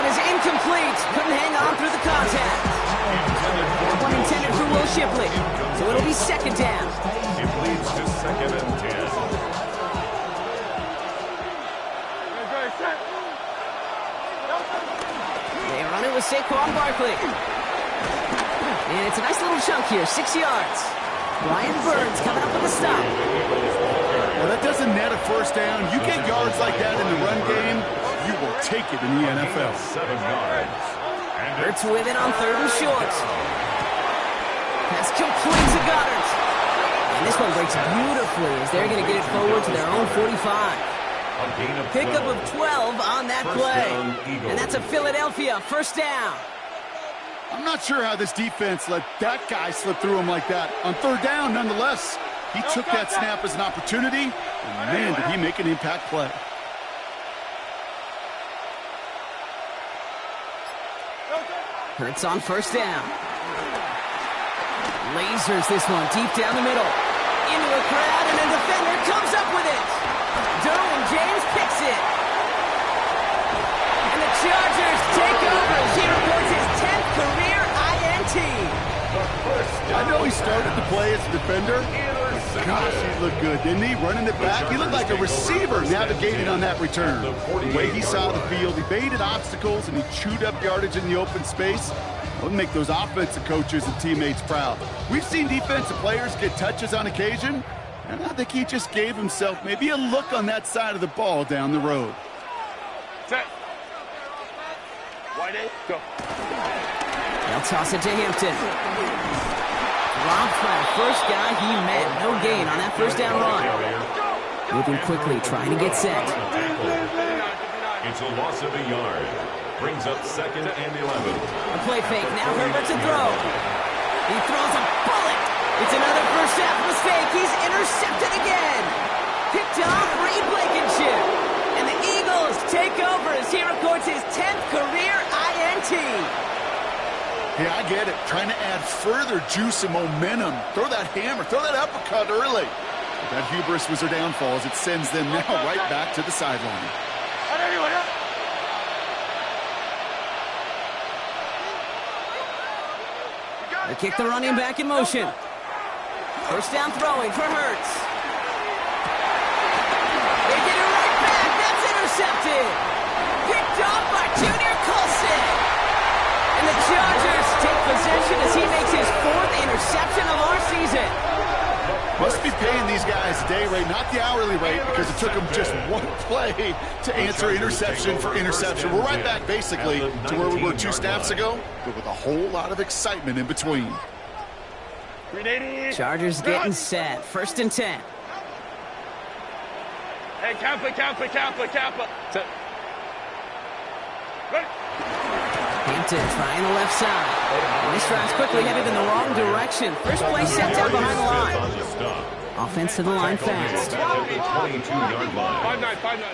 is incomplete. Couldn't hang on through the contact. One intended for Will Shipley. So it'll be second down. It leads to 2nd and 10. They run it with Saquon Barkley. And it's a nice little chunk here, 6 yards. Brian Burns coming up with a stop. Well, that doesn't net a first down. You get yards like that in the run game, you will take it in the NFL. 7 yards. Hurts with it on 3rd and short. Pass complete to Goddard. And this one breaks beautifully as they're going to get it forward to their own 45. Pickup of 12 on that play. And that's a Philadelphia first down. I'm not sure how this defense let that guy slip through him like that. On 3rd down, nonetheless, he took that snap as an opportunity, and man, did he make an impact play. Hurts on first down. Lasers this one deep down the middle. Into a crowd, and a defender comes up with it. Derwin James picks it. And the Chargers take over as he reports his 10th career INT. I know he started to play as a defender. Gosh, he looked good, didn't he? Running it back. He looked like a receiver navigating on that return. The way he saw the field, he baited obstacles, and he chewed up yardage in the open space. That would make those offensive coaches and teammates proud. We've seen defensive players get touches on occasion, and I think he just gave himself maybe a look on that side of the ball down the road. Set. Wide eight, go. They'll toss it to Hampton. Robbed by the first guy he met. No gain on that first down run. Moving quickly, trying to get set. It's a loss of a yard. Brings up 2nd and 11. A play fake. Now Herbert to throw. He throws a bullet. It's another first half mistake. He's intercepted again. Picked off Reed Blankenship. And the Eagles take over as he records his 10th career INT. Yeah, I get it. Trying to add further juice and momentum. Throw that hammer. Throw that uppercut early. But that hubris was their downfall as it sends them now right back to the sideline. They kick the running back in motion. First down throwing for Hurts. They get it right back. That's intercepted. Picked off by Junior Colson. And the Chargers take possession as he makes his 4th interception of our season. Must be paying these guys a day rate, not the hourly rate, because it took them just one play to answer interception for interception. We're right back, basically, to where we were 2 snaps ago, but with a whole lot of excitement in between. Chargers getting set. 1st and 10. Hey, Kappa. Set. Ready. Hampton trying the left side. And this drive's quickly headed in the wrong direction. First play set down behind the line. Offense to the line fast. 22-yard line. 5-9.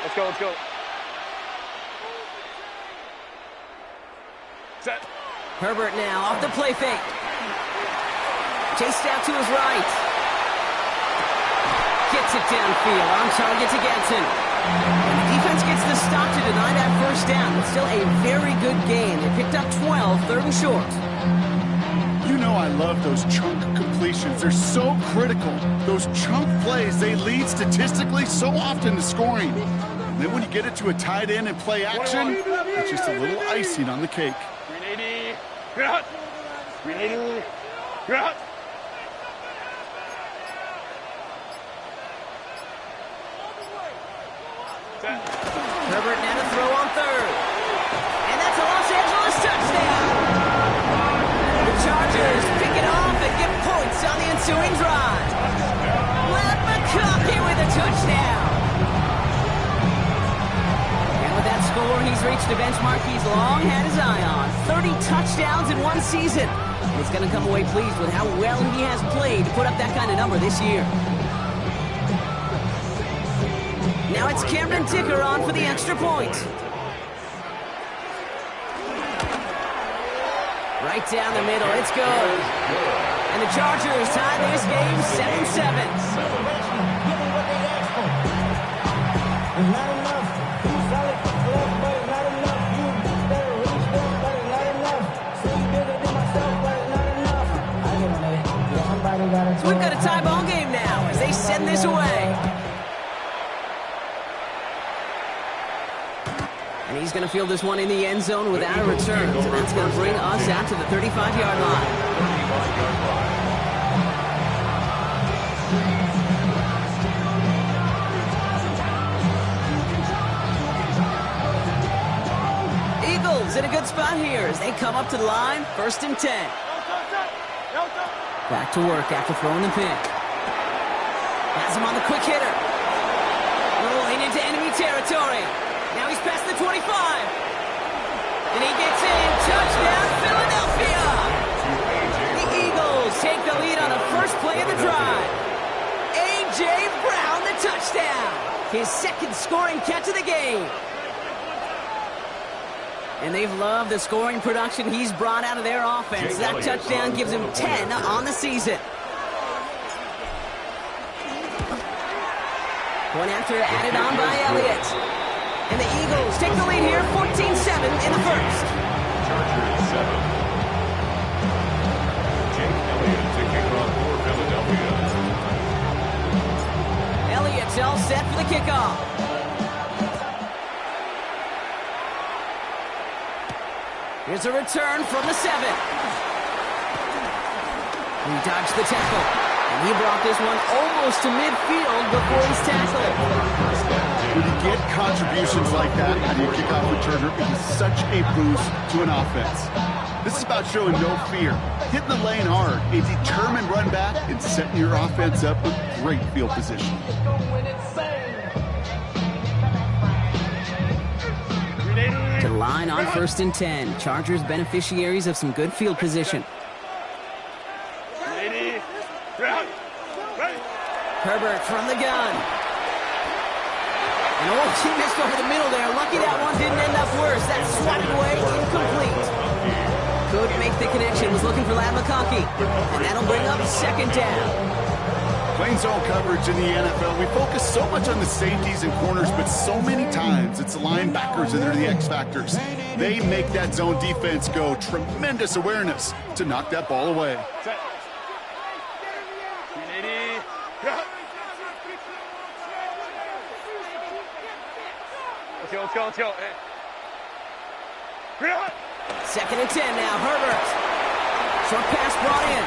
Let's go. Set. Herbert now off the play fake. Chased out to his right. Gets it downfield, on target to Gadsden. And the defense gets the stop to deny that first down, but still a very good game. They picked up 12, 3rd and short. You know I love those chunk completions. They're so critical. Those chunk plays, they lead statistically so often to scoring. And then when you get it to a tight end and play action, it's just a little icing on the cake. 380. You're hot. 380. You're hot. Herbert now to throw on 3rd. And that's a Los Angeles touchdown. The Chargers pick it off and get points on the ensuing drive. Matt McConkey with a touchdown. And with that score, he's reached a benchmark he's long had his eye on. 30 touchdowns in one season. He's going to come away pleased with how well he has played to put up that kind of number this year. Now it's Cameron Dicker on for the extra point. Right down the middle, it's good. And the Chargers tie this game 7-7. So we've got a tie ball game now as they send this away. And he's going to field this one in the end zone without a return. So that's going to bring us out to the 35-yard line. Eagles in a good spot here as they come up to the line, 1st and 10. Back to work after throwing the pick. Has him on the quick hitter. Rolling into enemy territory. Now he's past the 25. And he gets in. Touchdown, Philadelphia! The Eagles take the lead on the first play of the drive. A.J. Brown, the touchdown. His 2nd scoring catch of the game. And they've loved the scoring production he's brought out of their offense. That touchdown gives him 10 on the season. One after added on by Elliott. And the Eagles take the lead here, 14-7 in the first. Chargers 7. Jake Elliott to kick off for Philadelphia. Elliott's all set for the kickoff. Here's a return from the 7. He dodged the tackle. And he brought this one almost to midfield before he's tackled. When you get contributions like that out of your kickoff returner, it is such a boost to an offense. This is about showing no fear, hitting the lane hard, a determined run back, and setting your offense up with great field position. To the line on 1st and 10. Chargers beneficiaries of some good field position. Herbert from the gun. And he missed over the middle there. Lucky that one didn't end up worse. That swatted away, incomplete. Couldn't make the connection. Was looking for Ladd McConkey. And that'll bring up 2nd down. Playing zone coverage in the NFL, we focus so much on the safeties and corners, but so many times it's the linebackers that are the X factors. They make that zone defense go. Tremendous awareness to knock that ball away. Let's go. 2nd and 10 now, Herbert. Short pass brought in.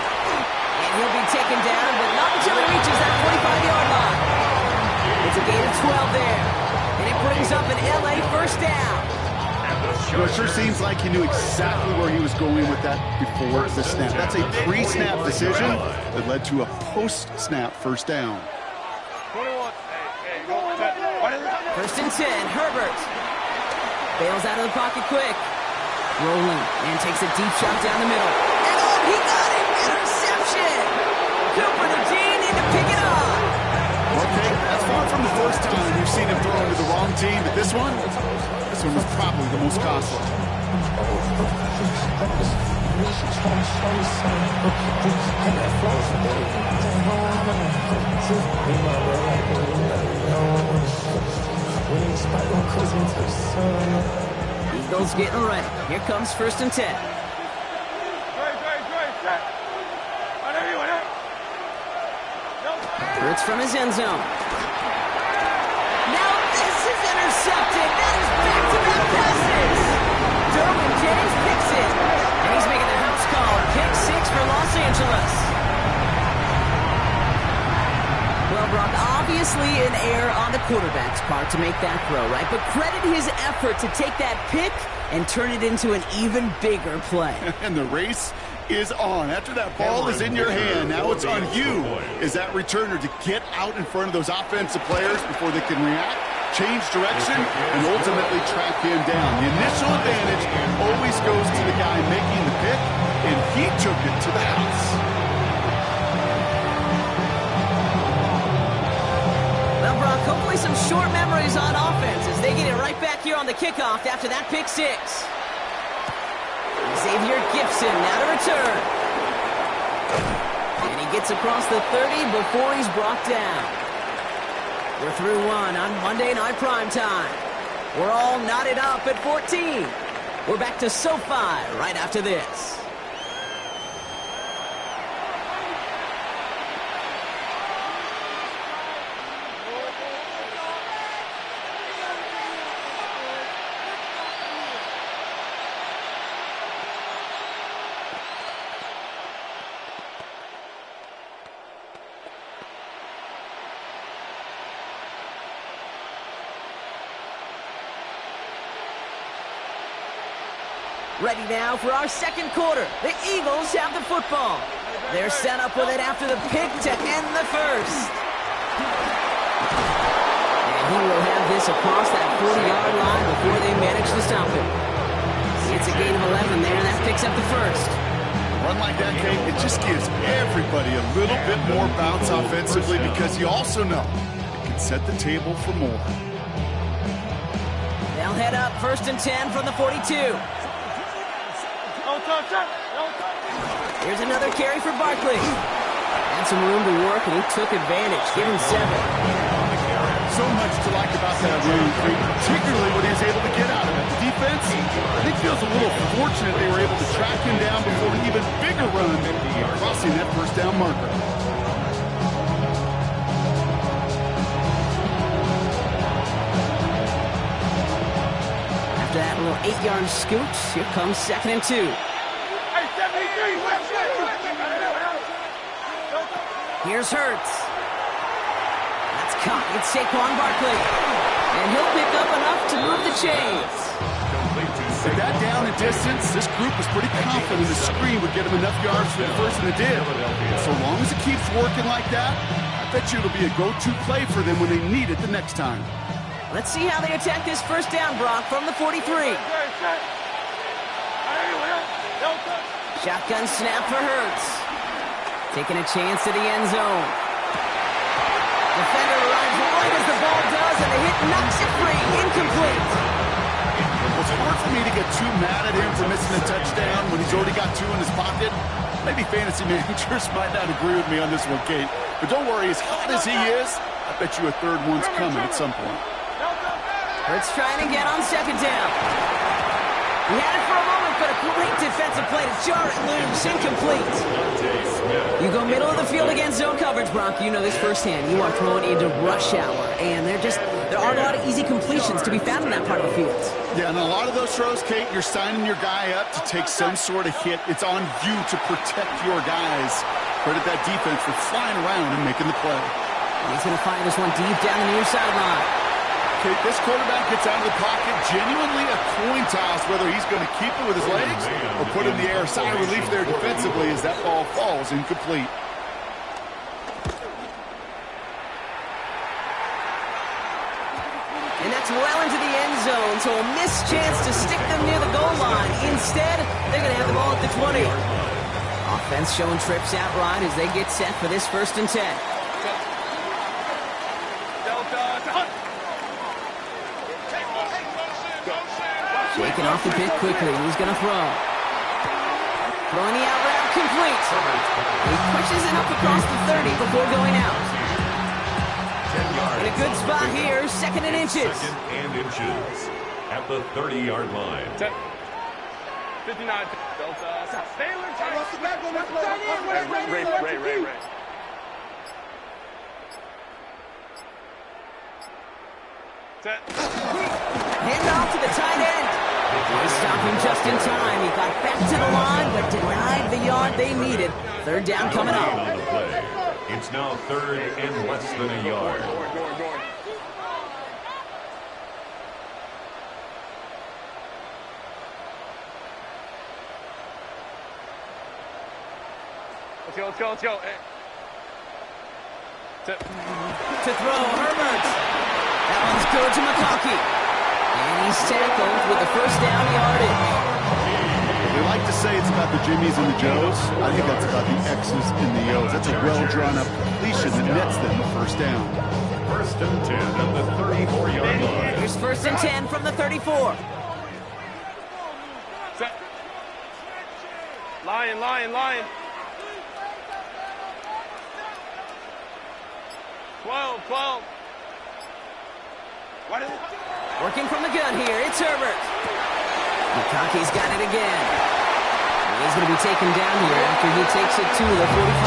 And he'll be taken down, but not until he reaches that 45-yard line. It's a gain of 12 there. And it brings up an L.A. 1st down. Well, it sure seems like he knew exactly where he was going with that before the snap. That's a pre-snap decision that led to a post-snap 1st down. 1st and 10, Herbert. Bails out of the pocket quick. Rolling, and takes a deep shot down the middle. And he got it! Interception! Cooper to Dean in to pick it up. Okay, that's far from the first time we've seen him throw into the wrong team, but this one was probably the most costly. Eagles getting ready. Here comes 1st and 10. Hurts from his end zone. Now this is intercepted. That is back-to-back passes. Derwin James picks it. And he's making the house call. Pick 6 for Los Angeles. Well, Brock, obviously an error on the quarterback's part to make that throw, right? But credit his effort to take that pick and turn it into an even bigger play. And the race is on. After that ball is in your hand, now it's on you as that returner to get out in front of those offensive players before they can react, change direction, and ultimately track him down. The initial advantage always goes to the guy making the pick, and he took it to the house. Well, Brock, hopefully some short memories on offense as they get it right back here on the kickoff after that pick 6. Xavier Gipson now to return. gets across the 30 before he's brought down. We're through one on Monday Night Primetime. We're all knotted up at 14. We're back to SoFi right after this. Ready now for our second quarter. The Eagles have the football. They're set up with it after the pick to end the first. And he will have this across that 40-yard line before they manage to stop him. It's a gain of 11 there, and that picks up the first. A run like that, Kate, it just gives everybody a little bit more bounce offensively because you also know it can set the table for more. They'll head up 1st and 10 from the 42. Here's another carry for Barkley. Had some room to work, and he took advantage. Give him 7. So much to like about that run, particularly what he was able to get out of it. The defense, I think, feels a little fortunate they were able to track him down before an even bigger run, crossing that first down marker. After that little 8-yard scoot, here comes 2nd and 2. Here's Hurts. That's caught. It's Saquon Barkley. And he'll pick up enough to move the chains. With that down and distance, this group was pretty confident the screen would get him enough yards for the first, and it did. So long as it keeps working like that, I bet you it'll be a go-to play for them when they need it the next time. Let's see how they attack this first down, Brock, from the 43. Shotgun snap for Hurts. Taking a chance to the end zone. Defender arrives right as the ball does, and the hit knocks it free. Incomplete. Well, it's hard for me to get too mad at him for missing a touchdown when he's already got 2 in his pocket. Maybe fantasy managers might not agree with me on this one, Kate. But don't worry, as hot as he is, I bet you a third one's coming at some point. Hurts trying to get on 2nd down. He had it for a moment, but a great defensive play to jar it loose. Incomplete. You go middle of the field against zone coverage, Brock. You know this firsthand. You are thrown into rush hour, and there aren't a lot of easy completions to be found in that part of the field. Yeah, and a lot of those throws, Kate, you're signing your guy up to take some sort of hit. It's on you to protect your guys. Credit that defense for flying around and making the play. And he's going to fire this one deep down the near sideline. Kate, this quarterback gets out of the pocket, genuinely a coin toss whether he's going to keep it with his legs or put it in the air. Sigh of relief there defensively as that ball falls incomplete. And that's well into the end zone, so a missed chance to stick them near the goal line. Instead, they're going to have the ball at the 20. Offense showing trips out right as they get set for this 1st and 10. Shaking off the pit quickly. He's going to throw. Throwing the out route complete. He pushes it up across the 30 before going out. In a good spot here, 2nd and inches. 2nd and inches at the 30-yard line. 59. Ray. Hand off to the tight end. They stop him just in time. He got back to the line, but denied the yard they needed. 3rd down coming up. On the play. It's now 3rd and less than a yard. Let's go. To throw, Herbert. That one's good to McConkey. And he's tackled with the 1st down yardage. They like to say it's about the Jimmies and the Joes. I think that's about the X's and the O's. That's a well-drawn-up completion that nets them the 1st down. 1st and 10 at the 34-yard line. Here's 1st and 10 from the 34. Lion. 12. What is it? Working from the gun here, it's Herbert. McConkey's got it again. And he's going to be taken down here after he takes it to the 45.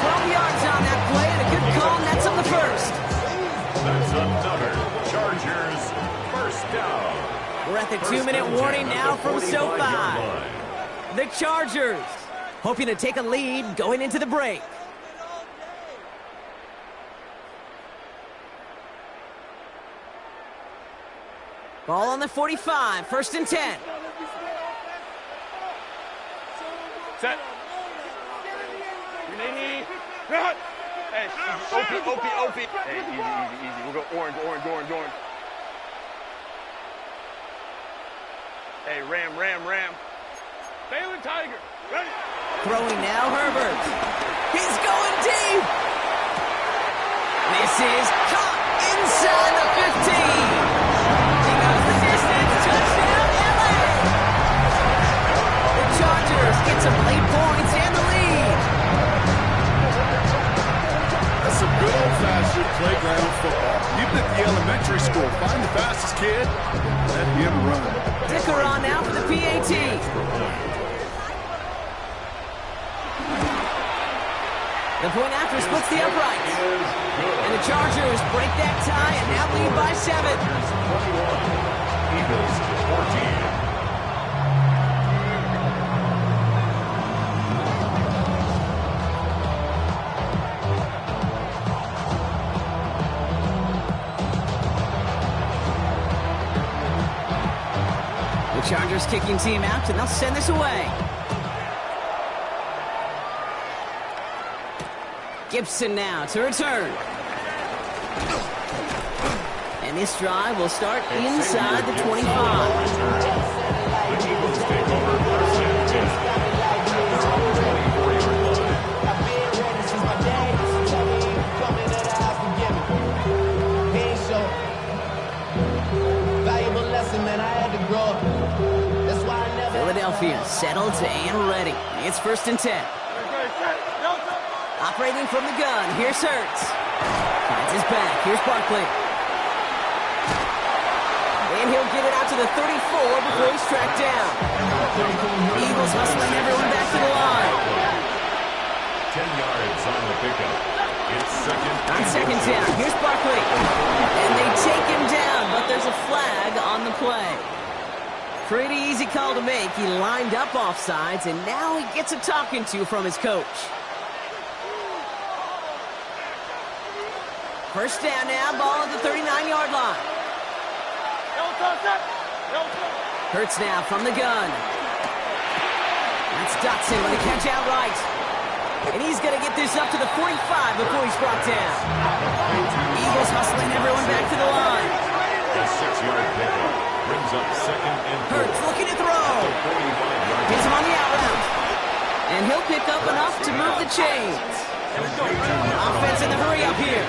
12 yards on that play, and a good call, and that's on the first. That's another Chargers first down. We're at the 2-minute warning now from SoFi. The Chargers hoping to take a lead going into the break. Ball on the 45, 1st and 10. Set. Grenade. Hey, OP. Hey, easy. We'll go orange. Hey, ram. Baylor Tiger. Ready. Throwing now, Herbert. He's going deep. This is caught inside the 15. He goes the distance. Touchdown, LA. The Chargers get some late points and the lead. That's some good old-fashioned playground football. Even at the elementary school, find the fastest kid, let him run. Dicker on now for the PAT. The point after splits the uprights. And the Chargers break that tie and now lead by 7. 21. Eagles 14. The Chargers kicking team out, and they'll send this away. Gibson now to return. And this drive will start inside the 25. The Eagles take over first and 10. Philadelphia settled and ready. It's 1st and 10. Operating from the gun, here's Hurts. Finds his back, here's Barkley. And he'll get it out to the 34 before he's tracked down. Eagles hustling everyone back to the line. 10 yards on the pickup. It's second down, here's Barkley. And they take him down, but there's a flag on the play. Pretty easy call to make. He lined up offsides, and now he gets a talking to from his coach. First down now, ball at the 39-yard line. Hurts now from the gun. That's Dotson with a catch outright. And he's going to get this up to the 45 before he's brought down. Eagles hustling everyone back to the line. The 6-yard pickup brings up 2nd and 4. Hurts looking to throw. Gets him on the out route. And he'll pick up enough to move the chains. Offense in the hurry up here.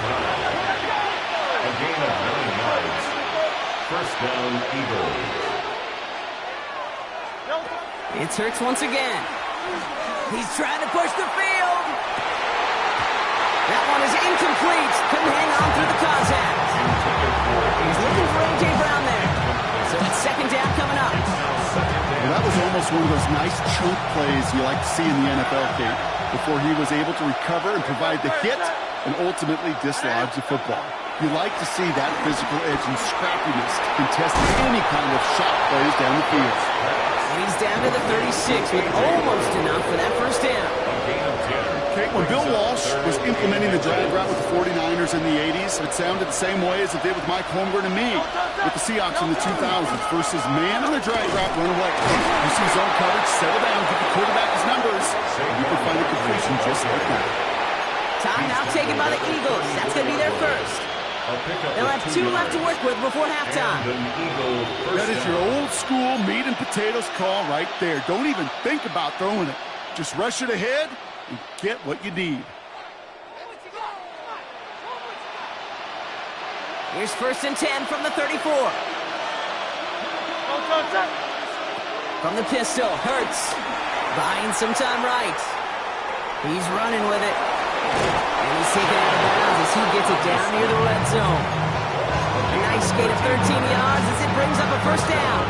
A gain of 9 yards. First down, Eagles. It's Hurts once again. He's trying to push the field. That one is incomplete. Couldn't hang on through the contact. He's looking for A.J. Brown there. So it's 2nd down coming up. Well, that was almost one of those nice chunk plays you like to see in the NFL, Kate, before he was able to recover and provide the hit and ultimately dislodge the football. You like to see that physical edge and scrappiness to contest any kind of shot plays down the field. And he's down to the 36 with almost enough for that first down. Kate, when Bill Walsh was implementing the drag route with the 49ers in the 80s, it sounded the same way as it did with Mike Holmgren and me with the Seahawks in the 2000s versus man on the drag route, run away. You see zone coverage, settle down, give the quarterback his numbers, and you can find a completion just like that. Time now taken by the Eagles. That's going to be their first. They'll have 2 left to work with before halftime. That is your old school meat and potatoes call right there. Don't even think about throwing it. Just rush it ahead and get what you need. Here's 1st and 10 from the 34. From the pistol, Hurts buying some time right. He's running with it. And he's taken out of bounds down near the red zone. A nice gain of 13 yards as it brings up a first down.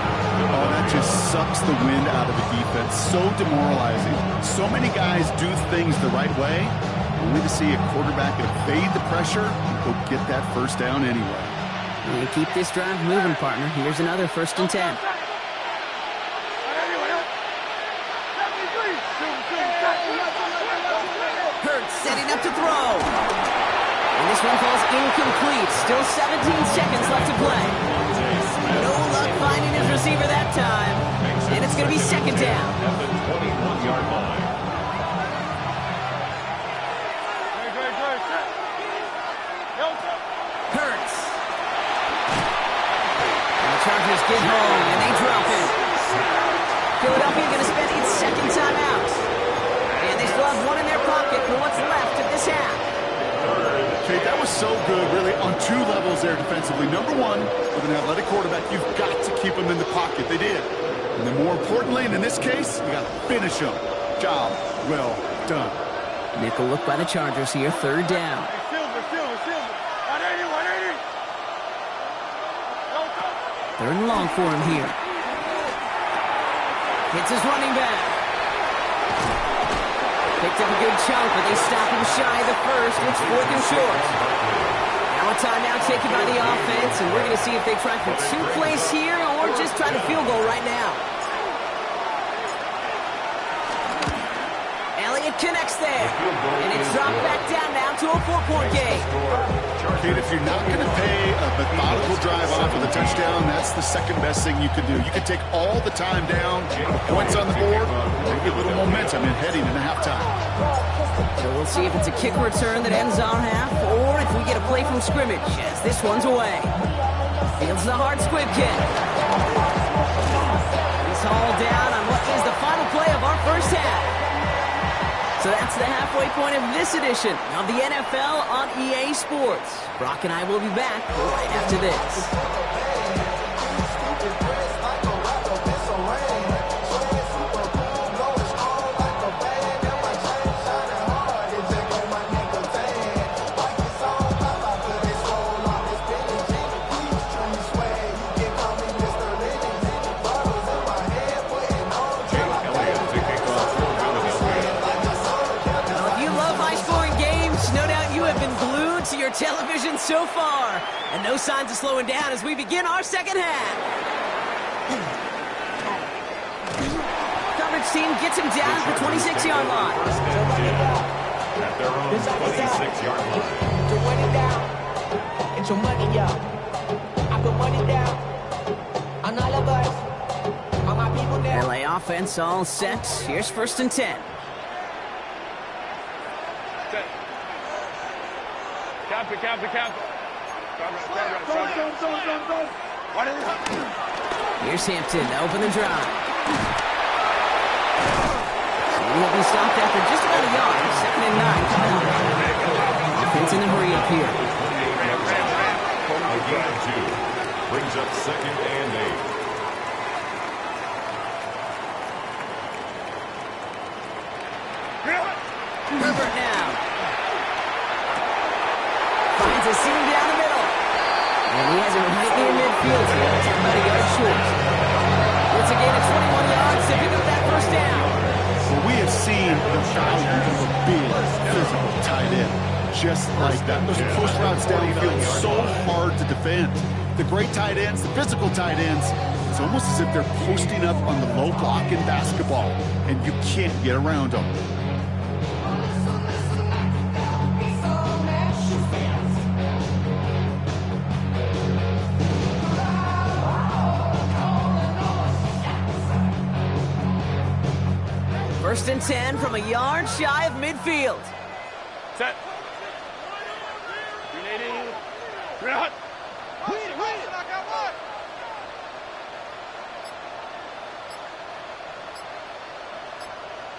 Oh, that just sucks the wind out of the defense. So demoralizing. So many guys do things the right way, only to see a quarterback evade the pressure and go get that first down anyway. You keep this drive moving, partner. Here's another 1st and 10. Hurts setting up to throw. And this one falls incomplete. Still 17 seconds left to play. No luck finding his receiver that time. And it's going to be 2nd down. At the 21-yard line. Hurts. And the Chargers get home, and they drop it. Philadelphia going to spend its 2nd timeout. And they still have one in their pocket for what's left of this half. Okay, that was so good, really, on 2 levels there defensively. Number one, with an athletic quarterback, you've got to keep him in the pocket. They did. And then more importantly, and in this case, you got to finish him. Job well done. Nickel look by the Chargers here, 3rd down. Third and long for him here. Hits his running back. Picked up a good chunk, but they stop him shy of the first. It's 4th and short. Now a timeout taken by the offense, and we're going to see if they try for 2 plays here or just try to field goal right now. Elliott connects there, and it's dropped back down now to a 4-point game. Kate, if you're not going to pay a methodical drive off with a touchdown, that's the 2nd best thing you can do. You can take all the time down, points on the board, maybe a little momentum in heading into halftime. So we'll see if it's a kick return that ends our half, or if we get a play from scrimmage, as this one's away. Fields the hard squib kick. He's hauled down on what is the final play of our first half. So that's the halfway point of this edition of the NFL on EA Sports. Brock and I will be back right after this. Television so far, and no signs of slowing down as we begin our second half. Coverage team gets him down at the 26-yard line. At their own 26-yard line. To run it down, it's your money, y'all. I put money down on all of us, on my people now. LA offense all set. Here's 1st and 10. Cap. Here's Hampton to open the drive. He will be stopped after just about a yard. 2nd and 9 coming up. Defense in a hurry up here. A gain of 2. Brings up 2nd and 8. Herbert now. Finds a seam down the middle. And he has it right near midfield here. It's about a yard short. It's a gain of 21 yards to pick up that first down. Well, we have seen the value of a big, physical tight end. Just like that. Those push routes downfield so hard to defend. The great tight ends, the physical tight ends, it's almost as if they're posting up on the low block in basketball, and you can't get around them. First and 10 from a yard shy of midfield. Set. Grenading. Grenade.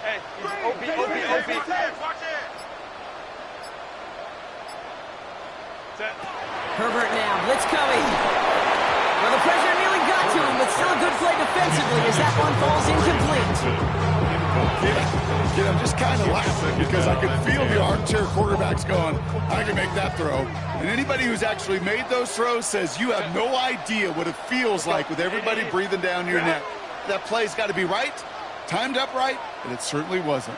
Hey, OP. Set. Herbert now, blitz coming. Well, the pressure nearly got to him, but still a good play defensively as that one falls incomplete. Yeah, I'm just kind of laughing because I can feel the armchair quarterbacks going, I can make that throw. And anybody who's actually made those throws says you have no idea what it feels like with everybody breathing down your neck. That play's got to be right, timed up right, and it certainly wasn't.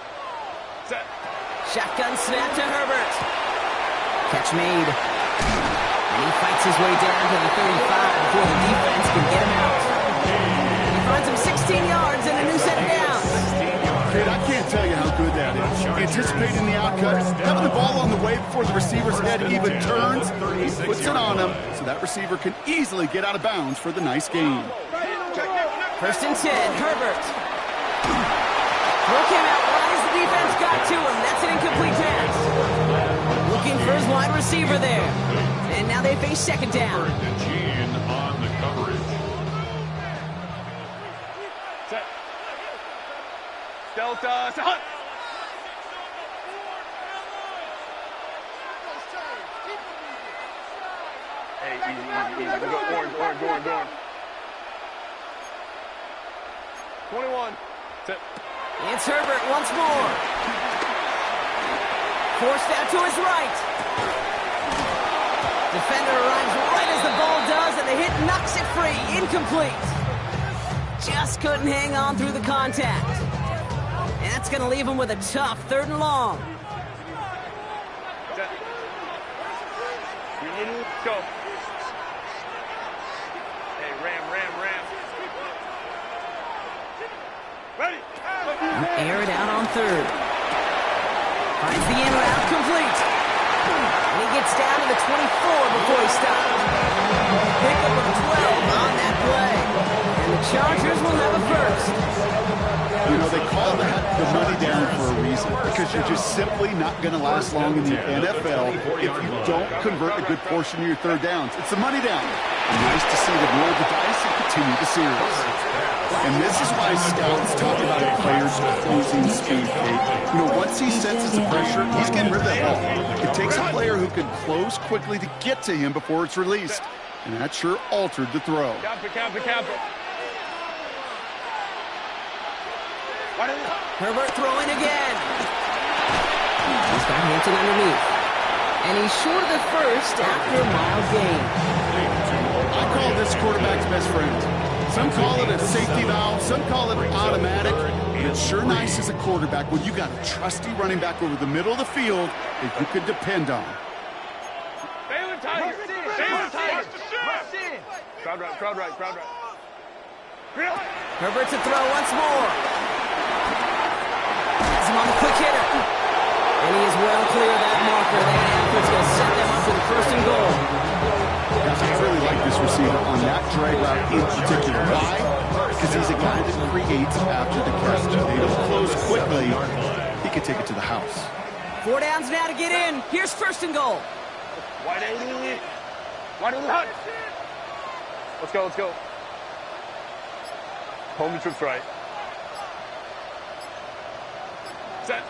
Shotgun snap to Herbert. Catch made. And he fights his way down to the 35 before the defense can get him out. He finds him 16 yards and a new set of downs. Kid, I can't tell you how good that is. Anticipating the outcut, having the ball on the way before the receiver's head even turns, he puts it on him so that receiver can easily get out of bounds for the nice gain. First and 10, Herbert. Throw came out wide as the defense got to him. That's an incomplete pass. Looking for his wide receiver there. And now they face second down. Gene on the coverage. Set. Delta. Set. Hunt. Hey, easy. We go orange. 21. Set. It's Herbert once more. Forced out to his right. Defender arrives right as the ball does, and the hit knocks it free. Incomplete. Just couldn't hang on through the contact. And that's going to leave him with a tough 3rd and long. Set. Go. Hey, ram. Ready. Air it out on 3rd. Finds the in route complete. And he gets down to the 24 before he stops. Pickup of 12 on that play. And the Chargers will have a first. You know, they call that the money down for a reason, because you're just simply not going to last long in the NFL if you don't convert a good portion of your 3rd downs. It's the money down. And nice to see them roll the dice and continue the series. And this is why scouts talk about a player's closing speed, Kate. You know, once he senses the pressure, he's getting rid of that ball. It takes a player who can close quickly to get to him before it's released. And that sure altered the throw. Cap it. Herbert throwing again. He's got Hampton underneath. And he's short of the first after a mild gain. I call this quarterback's best friend. Some call it a safety valve, some call it automatic. But it's sure nice as a quarterback when you got a trusty running back over the middle of the field that you can depend on. Baylor Tiger. Crowd right. Herbert's a throw once more. Has him on the quick hitter. And he is well clear of that marker. That's going to set them up with a 1st and goal. I really like this receiver on that drag route in particular. Why? Because he's a guy that creates after the catch. They don't close quickly. He can take it to the house. 4 downs now to get in. Here's 1st and goal. Wide 80. Hunt. Let's go. Home trips right. Set.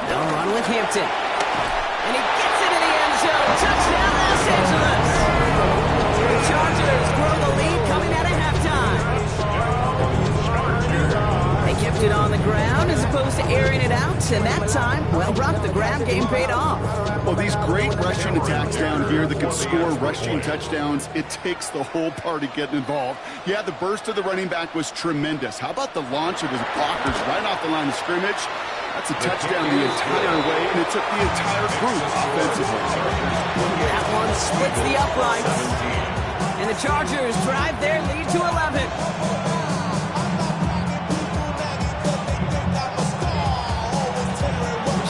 They'll run with Hampton. And he gets it in the end zone. Touchdown, Los Angeles. The Chargers grow the lead coming out of halftime. They kept it on the ground as opposed to airing it out. And that time, well, Brock, the ground game paid off. Well, these great rushing attacks down here that can score rushing touchdowns, it takes the whole party getting involved. Yeah, the burst of the running back was tremendous. How about the launch of his blockers right off the line of scrimmage? That's a touchdown the entire way, and it took the entire group offensively. That one splits the uprights. And the Chargers drive their lead to 11.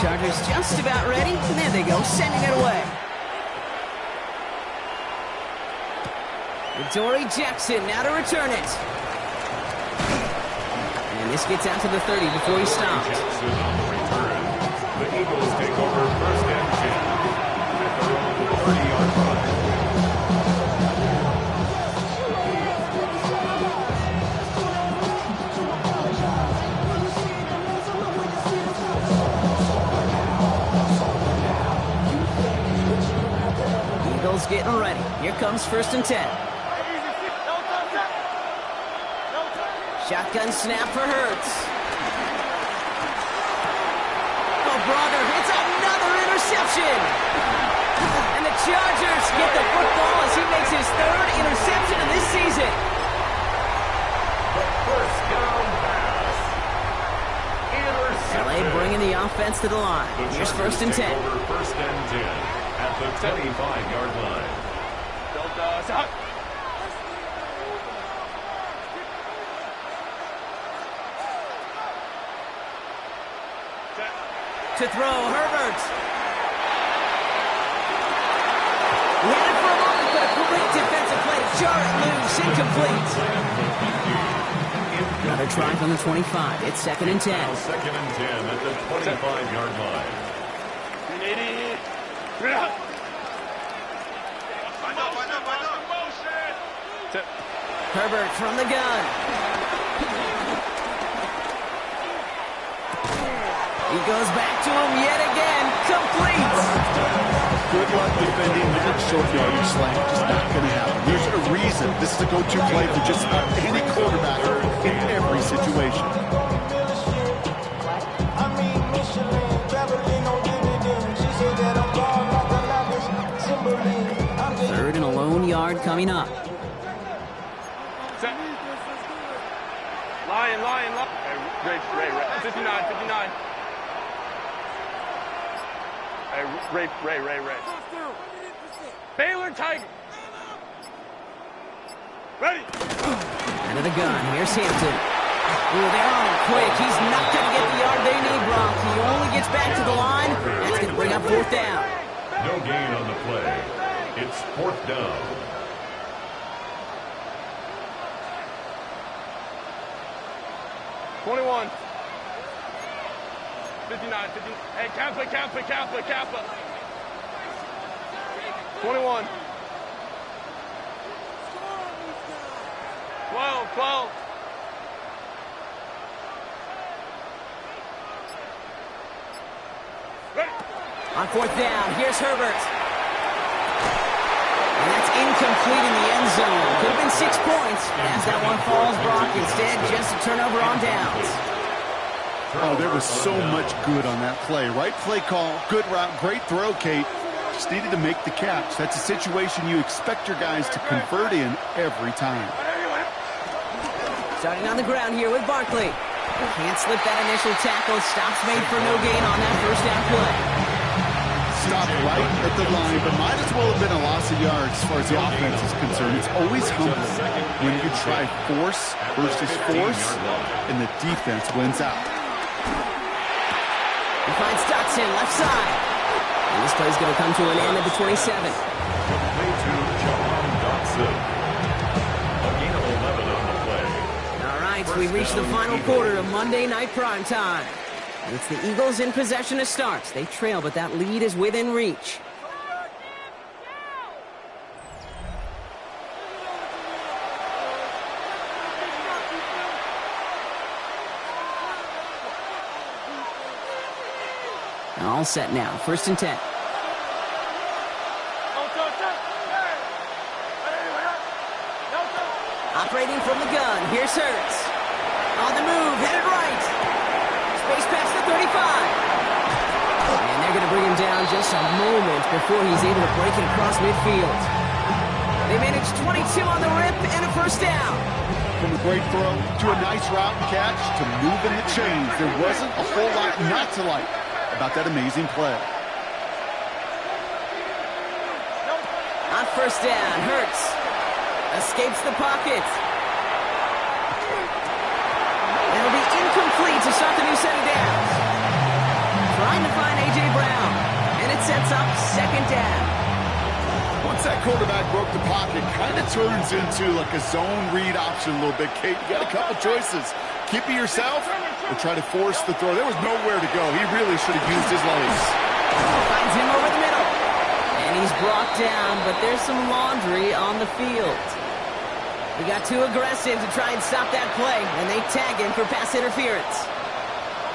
Chargers just about ready. And there they go, sending it away. Dory Jackson now to return it. And this gets out to the 30 before he stopped. The Eagles take over 1st and 10 at their own 30-yard line. Eagles getting ready. Here comes 1st and 10. Shotgun snap for Hurts. Brogger hits another interception. And the Chargers get the football as he makes his third interception of this season. The first down pass. Interception. LA bringing the offense to the line. The Here's Chargers 1st and 10. take over 1st and 10 at the 25-yard line. Delta, stop. To throw, Herbert. He had it for a moment, but a great defensive play to jar it loose, incomplete. Another try from the 25. It's 2nd and 10. Now 2nd and 10 at the 25-yard line. Herbert from the gun. He goes back to him yet again. Complete. Good luck defending that short yardage slant. Just not going to happen. There's a reason this is a go-to play for just about any quarterback in every situation. Third and a lone yard coming up. Lion. Ray. 59. Hey, Ray. Baylor Tiger. Ready. Out of the gun. Here's Hampton. Ooh, they're on him quick. He's not going to get the yard they need, Gronk. He only gets back to the line. That's going to bring up 4th down. No gain on the play. It's 4th down. $21. 59. Hey, Kappa. 21. 12. Ready. On 4th down, here's Herbert. And that's incomplete in the end zone. Could have been 6 points. As that one falls, Brock. Instead, just a turnover on downs. Oh, there was so much good on that play. Right play call, good route, great throw, Kate. Just needed to make the catch. That's a situation you expect your guys to convert in every time. Starting on the ground here with Barkley. Can't slip that initial tackle. Stops made for no gain on that 1st down play. Stopped right at the line, but might as well have been a loss of yards as far as the offense is concerned. It's always humbling when you try force versus force, and the defense wins out. He finds Dotson left side. And this play's going to come to an end at the 27. Play to Jahan Dotson. A gain of 11 on the play. All right, we reach the final quarter of Monday Night Primetime. It's the Eagles in possession to start. They trail, but that lead is within reach. All set now. 1st and 10. Operating from the gun. Here's Hurts. On the move. Headed right. Space past the 35. And they're going to bring him down just a moment before he's able to break it across midfield. They manage 22 on the rip and a 1st down. From a great throw to a nice route and catch to moving the chains, there wasn't a whole lot not to like about that amazing play. On 1st down, Hurts escapes the pocket. It'll be incomplete to start the new set of downs. Trying to find A.J. Brown, and it sets up 2nd down. Once that quarterback broke the pocket, kind of turns into like a zone read option a little bit, Kate. You got a couple choices. Keep it yourself or try to force the throw. There was nowhere to go. He really should have used his legs. Finds him over the middle. And he's brought down, but there's some laundry on the field. He got too aggressive to try and stop that play, and they tag him for pass interference.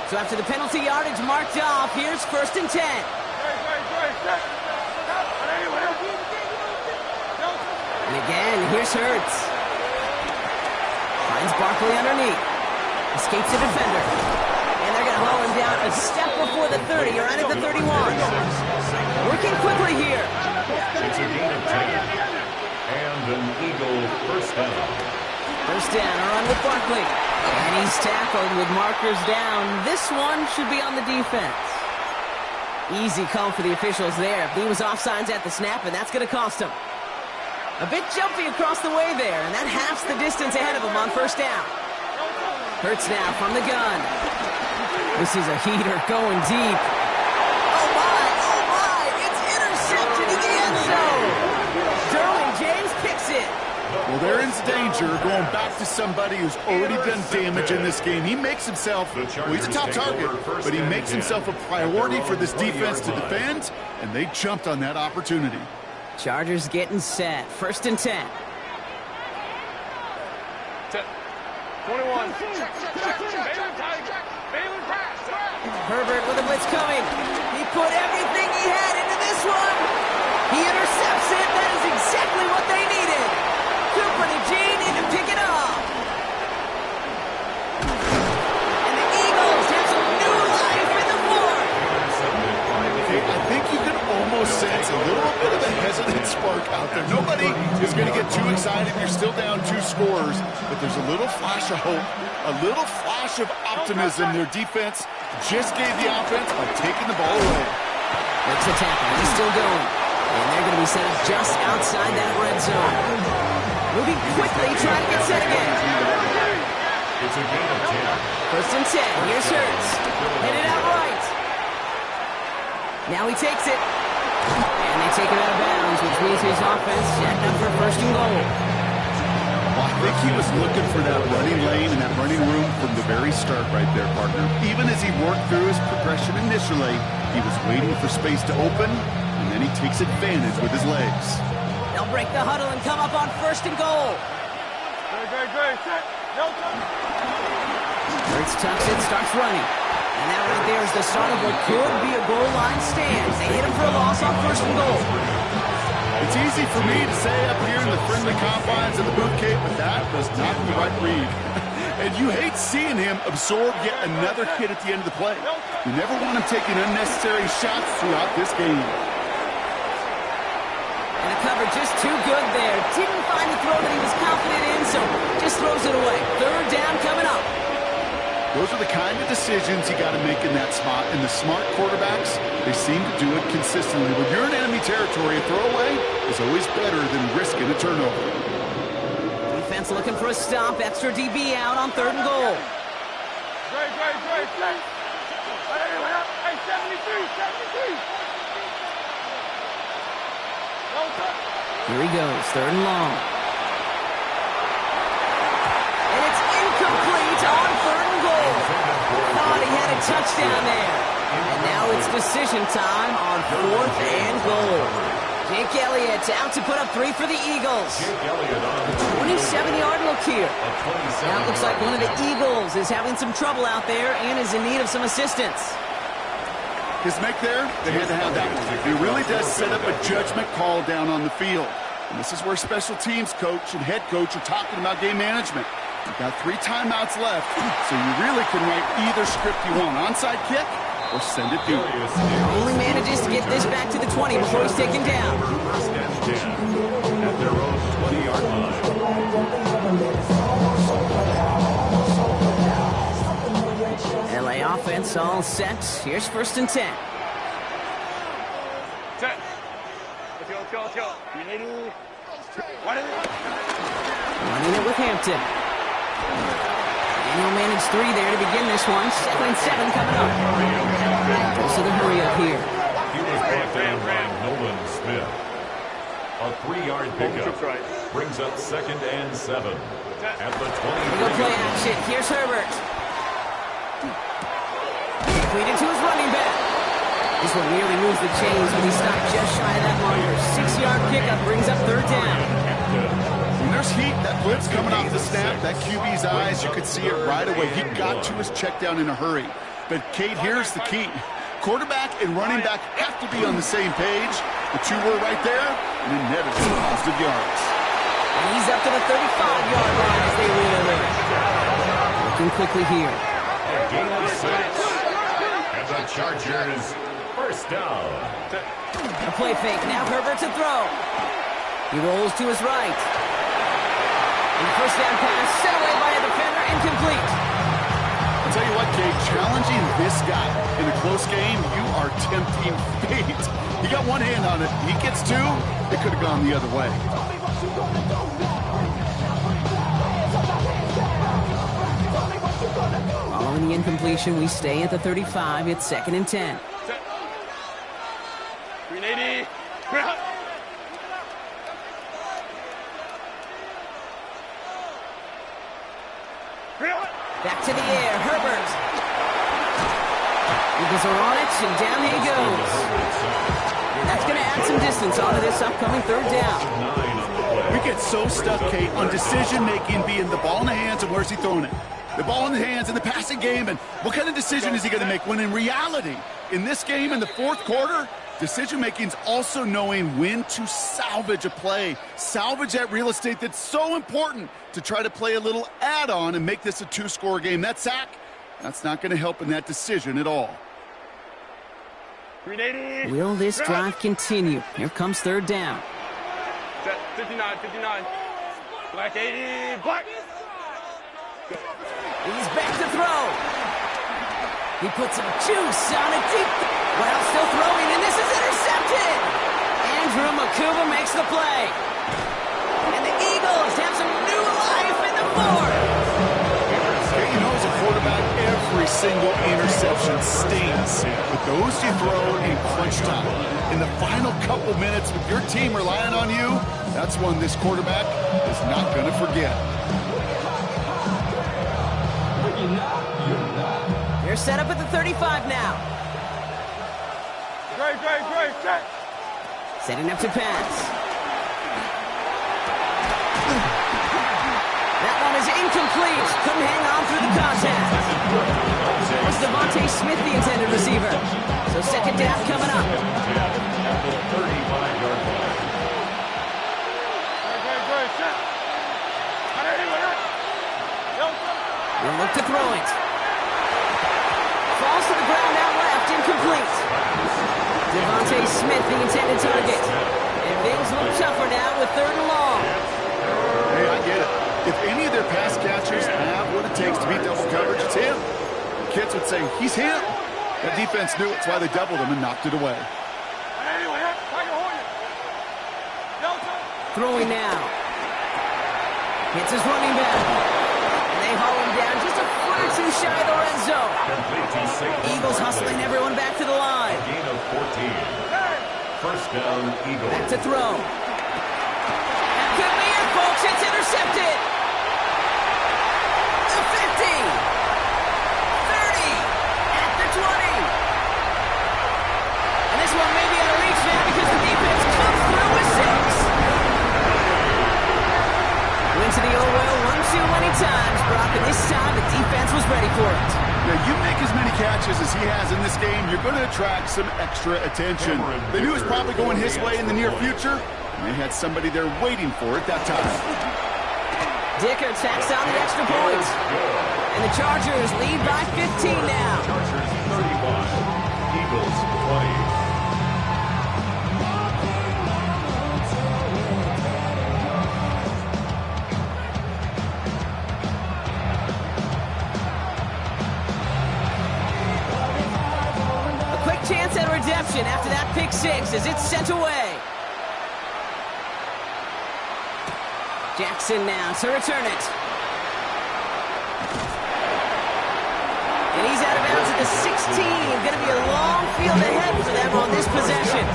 So after the penalty yardage marked off, here's 1st and 10. And again, here's Hurts. Finds Barkley underneath. Escapes the defender. And they're going to to haul him down a step before the 30, or right at the 31. Working quickly here. It's a gain of 10. And an Eagle first down. First down, a run with Barkley. And he's tackled with markers down. This one should be on the defense. Easy call for the officials there. He was offsides at the snap, and that's going to cost him. A bit jumpy across the way there, and that halves the distance ahead of him on first down. Hurts now from the gun. This is a heater going deep. Oh my, it's intercepted in the end zone. Derwin James picks it. Well, they're in danger going back to somebody who's already done damage in this game. He makes himself, well, he's a top target, but he makes himself a priority for this defense to defend, and they jumped on that opportunity. Chargers getting set. First and 10. 21. Herbert with a blitz coming. He put everything he had into this one. He intercepts it. That is exactly what they needed. Cooper to Gene in to pick it up. And the Eagles have some new life in the fourth. I think you can almost sense a little bit of a hesitant spark out there. Nobody is going to get too excited. You're still down 2 scores, but there's a little flash of hope, a little flash of optimism. Their defense just gave the offense by taking the ball away. Makes a tackle. He's still going. And they're going to be set up just outside that red zone. Moving quickly, trying to get set again. It's a gain of 10. First and 10. Here's Hurts. Headed out right. Now he takes it. And they take it out of bounds, which means his offense setting up for first and goal. Well, I think he was looking for that running lane and that running room from the very start right there, partner. Even as he worked through his progression initially, he was waiting for space to open, and then he takes advantage with his legs. They'll break the huddle and come up on first and goal. Hurts tucks it, starts running. And that right there is the start of what could be a goal line stand. They hit him for a loss on first and goal. It's easy for me to say up here in the friendly confines of the boot cape, but that was not the right read. And you hate seeing him absorb yet another hit at the end of the play. You never want him taking unnecessary shots throughout this game. And the cover just too good there. Didn't find the throw that he was confident in, so just throws it away. Third down coming up. Those are the kind of decisions you got to make in that spot. And the smart quarterbacks, they seem to do it consistently. When you're in enemy territory, a throwaway is always better than risking a turnover. Defense looking for a stop. Extra DB out on third and goal. Great. Hey, 73. Here he goes, third and long. And it's incomplete on third and goal. Thought he had a touchdown there. And now it's decision time on fourth and goal. Jake Elliott out to put up 3 for the Eagles. 27-yard look here. Now it looks like one of the Eagles is having some trouble out there and is in need of some assistance. His make there, they had to have that one. He really does set up a judgment call down on the field. And this is where special teams coach and head coach are talking about game management. You've got 3 timeouts left, so you really can write either script you want. Onside kick or send it through. Only manages to get this back to the 20 before he's taken down. First and 10 at their own 20-yard line. LA offense all set. Here's first and 10. Set. Let's go. Running it with Hampton. Daniel managed 3 there to begin this one. 2nd and 7 coming up. Also the hurry up here. He was brought down by Nolan Smith. A 3-yard pickup brings up 2nd and 7 at the 20. Go play action. Here's Herbert. Completed to his running back. This one nearly moves the chains when he stopped just shy of that marker. 6-yard pickup brings up third down. When there's heat, that blitz coming off the snap, that QB's eyes, you could see it right away. He got to his check down in a hurry. But, Kate, here's the key. Quarterback and running back have to be on the same page. The 2 were right there, and it netted some positive yards. And he's up to the 35-yard line as they reel it in. Looking quickly here. A gain of 6. Chargers, first down. A play fake. Now Herbert to throw. He rolls to his right. And the first down pass set away by a defender, incomplete. I'll tell you what, Kate, challenging this guy in a close game, you are tempting fate. He got one hand on it. He gets two, it could have gone the other way. Following the incompletion, we stay at the 35. It's 2nd and 10. 380. Back to the air, Herbert. Eagles are on it, and down he goes. That's going to add some distance onto this upcoming 3rd down. We get so stuck, Kate, on decision-making being the ball in the hands and where's he throwing it. The ball in the hands in the passing game, and what kind of decision is he going to make? When in reality, in this game, in the 4th quarter, decision-making is also knowing when to salvage a play. Salvage that real estate that's so important to try to play a little add-on and make this a 2-score game. That sack, that's not going to help in that decision at all. 380. Will this drive continue? Here comes 3rd down. 59. Black 80. Black. He's back to throw. He puts some juice on a deep... While still throwing, and this is intercepted. Andrew Makuba makes the play. And the Eagles have some new life in the 4th. Hey, you know, as a quarterback, every single interception stings. But those you throw in crunch time, in the final couple minutes with your team relying on you, that's one this quarterback is not going to forget. They're set up at the 35 now. Great. Setting up to pass. That one is incomplete. Couldn't hang on through the contact. Was Devontae Smith the intended receiver? So 2nd down coming up. At the 35-yard line. We'll look to throw it. Falls to the ground out left, incomplete. Devontae Smith, the intended target. And things look tougher now with 3rd and long. Hey, I get it. If any of their pass catchers have what it takes to beat double coverage, it's him. The kids would say, he's him. That defense knew it, that's why they doubled him and knocked it away. Throwing now. Hits his running back. And they haul him down just a foot or two shy of the red zone. Eagles hustling everyone back to the line. Gain of 14. First down, Eagles. Back to throw. That could be it, folks. It's intercepted. The 50. 30. At the 20. And this one may be out of reach now because the defense comes through with 6. Went to the old well 1-2 many times, Brock, and this time the defense was ready for it. Now, you make as many catches as he has in this game, you're going to attract some extra attention. They knew it was probably going his way in the near future, and they had somebody there waiting for it that time. Dicker tacks on the extra point. And the Chargers lead by 15 now. Chargers 35, Eagles 20. Chance at redemption after that pick 6 as it's sent away. Jackson now to return it. And he's out of bounds at the 16. Going to be a long field ahead for them on this possession.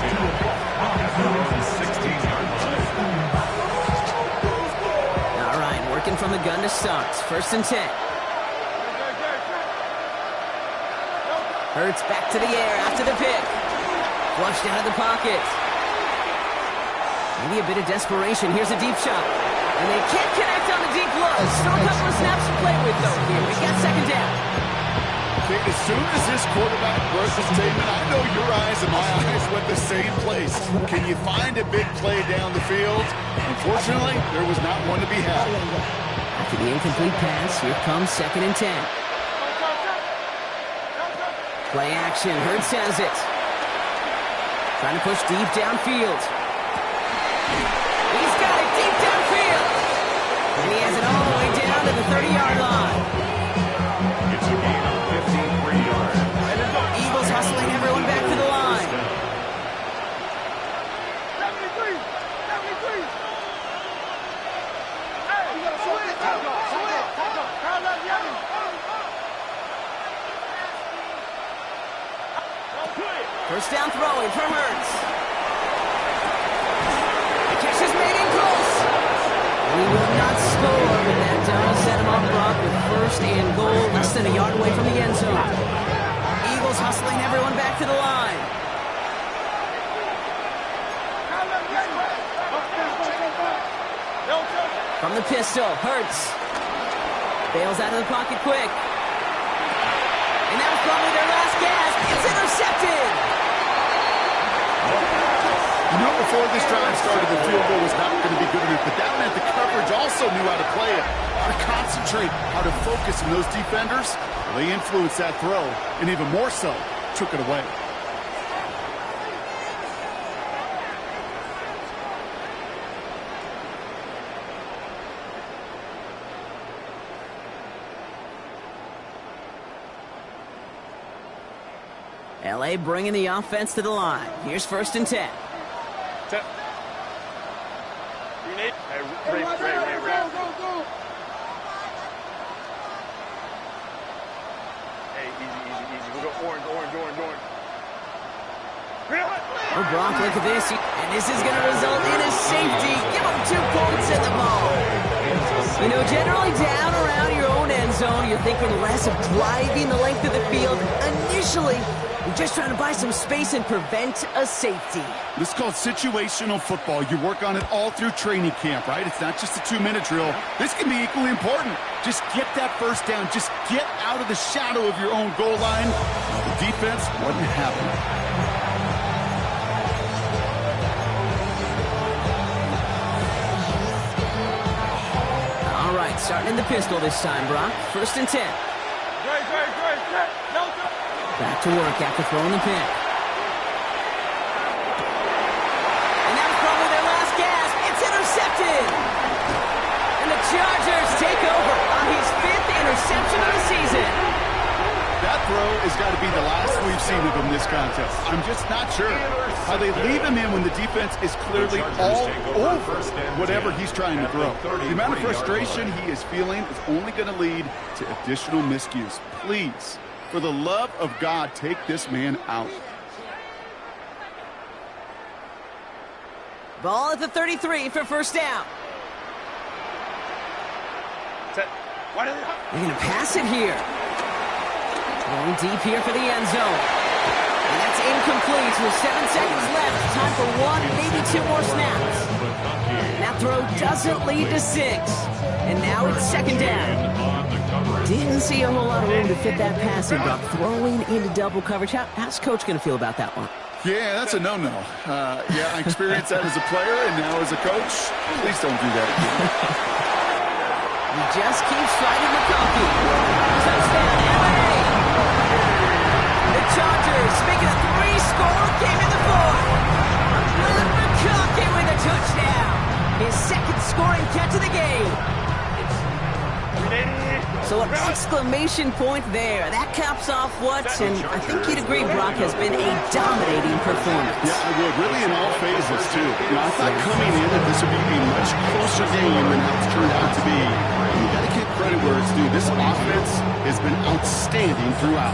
All right, working from the gun to start. 1st and 10. Hurts back to the air after the pick. Flushed out of the pocket. Maybe a bit of desperation. Here's a deep shot. And they can't connect on the deep look. Still a couple of snaps to play with, though. Here, we got 2nd down. Okay, as soon as this quarterback brushes Taman, I know your eyes and my eyes went the same place. Can you find a big play down the field? Unfortunately, there was not one to be had. After the incomplete pass, here comes 2nd and 10. Play action. Hurts has it. Trying to push deep downfield. He's got it deep downfield. And he has it all the way down to the 30-yard line. It's a gain of 53 yards. Eagles hustling everyone back to the line. 73. Hey, you got to swing it. First down throwing from Hurts. The catch is made in close. And he will not score, but that does set him up, Brock, with first and goal, less than a yard away from the end zone. Eagles hustling everyone back to the line. From the pistol, Hurts. Bails out of the pocket quick. And that was probably their last gasp. It's intercepted. You know, before this drive started, the field goal was not going to be good enough, but that meant the coverage also knew how to play it, how to concentrate, how to focus, and those defenders, well, they influenced that throw, and even more so, took it away. LA bringing the offense to the line. Here's first and 10. You need? Hey, Ray. Hey, easy. We'll go orange. Oh, Brock, look at this. And this is going to result in a safety. Give him 2 points in the ball. You know, generally down around your own end zone, you're thinking less of driving the length of the field. Initially, you're just trying to buy some space and prevent a safety. This is called situational football. You work on it all through training camp, right? It's not just a 2-minute drill. This can be equally important. Just get that first down. Just get out of the shadow of your own goal line. The defense wasn't happening. All right, starting in the pistol this time, Brock. First and 10. Back to work after throwing the pick. And that was probably their last gasp. It's intercepted. And the Chargers take over on his 5th interception of the season. That throw has got to be the last we've seen of him this contest. I'm just not sure how they leave him in when the defense is clearly all over whatever he's trying to throw. The amount of frustration he is feeling is only going to lead to additional miscues. Please, for the love of God, take this man out. Ball at the 33 for first down. They're going to pass it here. Going deep here for the end zone. And that's incomplete with 7 seconds left. Time for 1, maybe 2 more snaps. That throw doesn't lead to 6. And now it's second down. Didn't see a whole lot of room to fit that passing, but throwing into double coverage. How's Coach going to feel about that one? Yeah, that's a no-no. I experienced that as a player and now as a coach. Please don't do that again. He just keeps fighting McConkey. Touchdown, LA! The Chargers making a 3-score game in the 4th. Will McConkey with a touchdown. His 2nd scoring catch of the game. So an exclamation point there. That caps off what, and I think you'd agree, Brock, has been a dominating performance. Yeah, I would. Really in all phases, too. You know, I thought coming in that this would be a much closer game than it's turned out to be. You got to give credit where it's due. This offense has been outstanding throughout.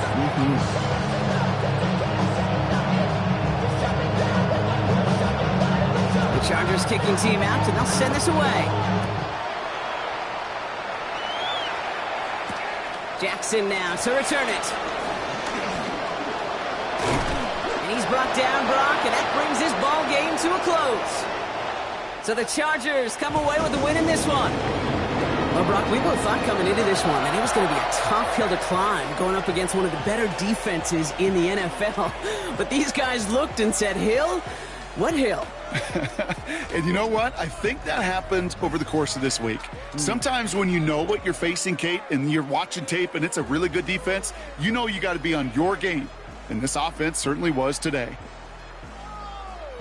The Chargers kicking team out, and they'll send this away. Jackson now to return it. And he's brought down, Brock, and that brings this ball game to a close. So the Chargers come away with the win in this one. Well, Brock, we both thought coming into this one that it was going to be a tough hill to climb going up against one of the better defenses in the NFL. But these guys looked and said, Hill? What hill? And you know what? I think that happened over the course of this week. Sometimes when you know what you're facing, Kate, and you're watching tape and it's a really good defense, you know you got to be on your game. And this offense certainly was today.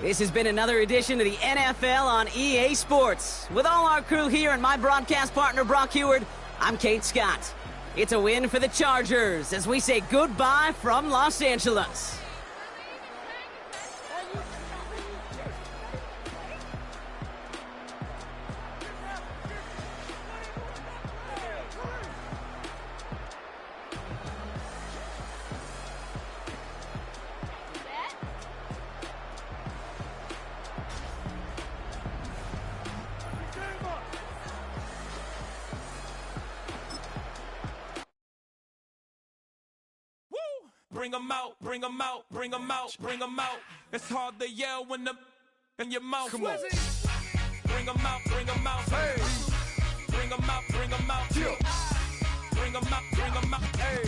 This has been another edition of the NFL on EA Sports. With all our crew here and my broadcast partner, Brock Heward, I'm Kate Scott. It's a win for the Chargers as we say goodbye from Los Angeles. Bring 'em out, bring 'em out, bring 'em out, bring 'em out. It's hard to yell when the in your mouth. Come on. Bring 'em out, bring 'em out. Hey. Bring 'em out, bring 'em out. Yeah. Bring 'em out, bring 'em out. Hey.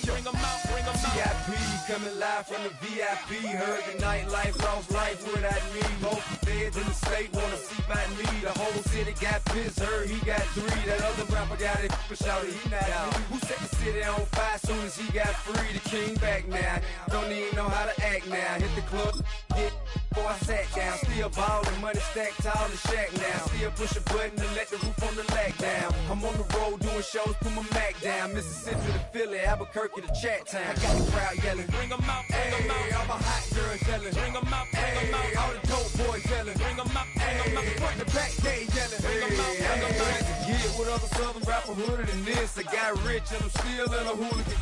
Bring 'em out, bring 'em out. VIP coming live from the VIP. Heard the nightlife, lost life without me. Most feds in the state wanna see by me. The whole city got pissed, heard he got 3. That other rapper got it, but shouted he not me. Who set the city on fire soon as he got free? The king back now, don't even know how to act now. Hit the club, get before I sat down. Still ballin', money stacked tall in the shack now. Still push a button and let the roof on the lag down. I'm on the road doing shows, put my Mac down. Mississippi to Philly, Albuquerque to Chat Town. I got the crowd yelling, bring 'em out, bring 'em out. All my hot girls yelling, bring 'em out, bring 'em out. All the dope boys yelling, bring 'em out, bring 'em out. Front to back, they yelling, bring 'em out, bring 'em out. Get with other southern rapper hooded than this. I got rich and I'm still in a hooligan.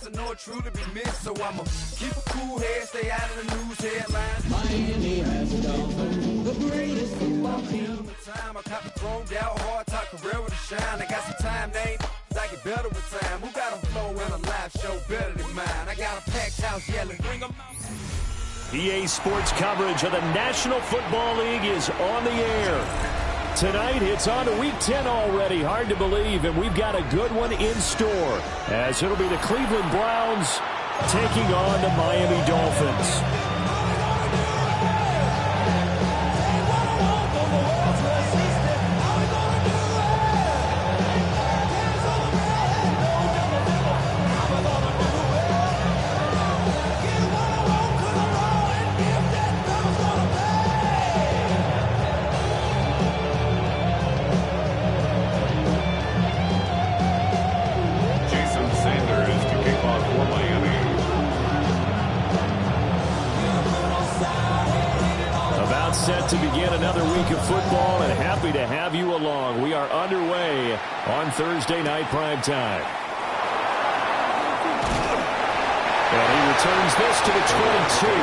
I know it truly be missed, so I'ma keep a cool head, stay out of the news headlines. Miami has done the greatest football team. Time I caught the chromed out, hard talk career with a shine. I got some time, name, I get better with time. Who got a flow and a live show better than mine? I got a packed house yelling, bring 'em out. EA Sports coverage of the National Football League is on the air. Tonight, it's on to Week 10 already. Hard to believe, and we've got a good one in store, as it'll be the Cleveland Browns taking on the Miami Dolphins. Set to begin another week of football, and happy to have you along. We are underway on Thursday night primetime. And he returns this to the 22.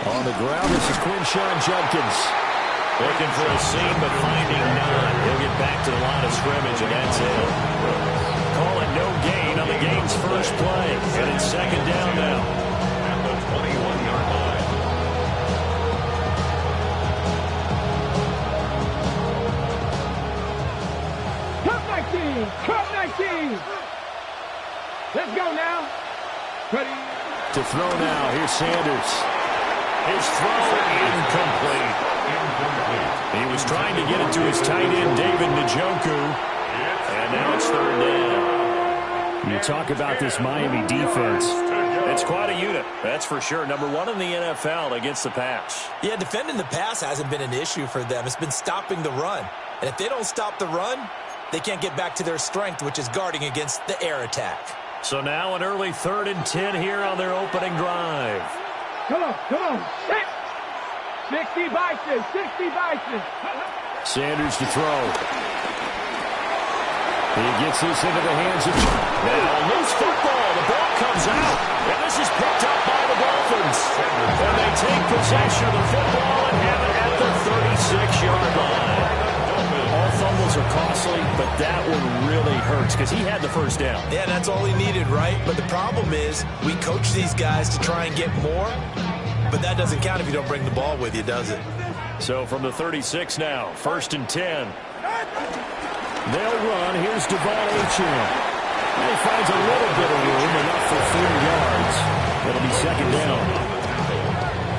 On the ground, this is Quinshon Judkins. Looking for a seam, but finding none. He'll get back to the line of scrimmage, and that's it. Call it no gain on the game's first play. And it's second down now. At the 21-yard line. Cut 19! Let's go now. Ready? To throw now, here's Sanders. His throw incomplete. He was trying to get it to his tight end, David Njoku. And now it's third down. You talk about this Miami defense. It's quite a unit, that's for sure. Number 1 in the NFL against the pass. Yeah, defending the pass hasn't been an issue for them. It's been stopping the run. And if they don't stop the run, they can't get back to their strength, which is guarding against the air attack. So now an early 3rd and 10 here on their opening drive. Come on. 60 Bison. Sanders to throw. He gets this into the hands of... Now, loose football. The ball comes out. And this is picked up by the Dolphins. And they take possession of the football and have it at the 36-yard line. All fumbles are costly. but that one really hurts because he had the first down. Yeah, that's all he needed, right? But the problem is we coach these guys to try and get more, but that doesn't count if you don't bring the ball with you, does it? So from the 36 now, 1st and 10. They'll run. Here's Devon Achane. And he finds a little bit of room, enough for 4 yards. It'll be 2nd down.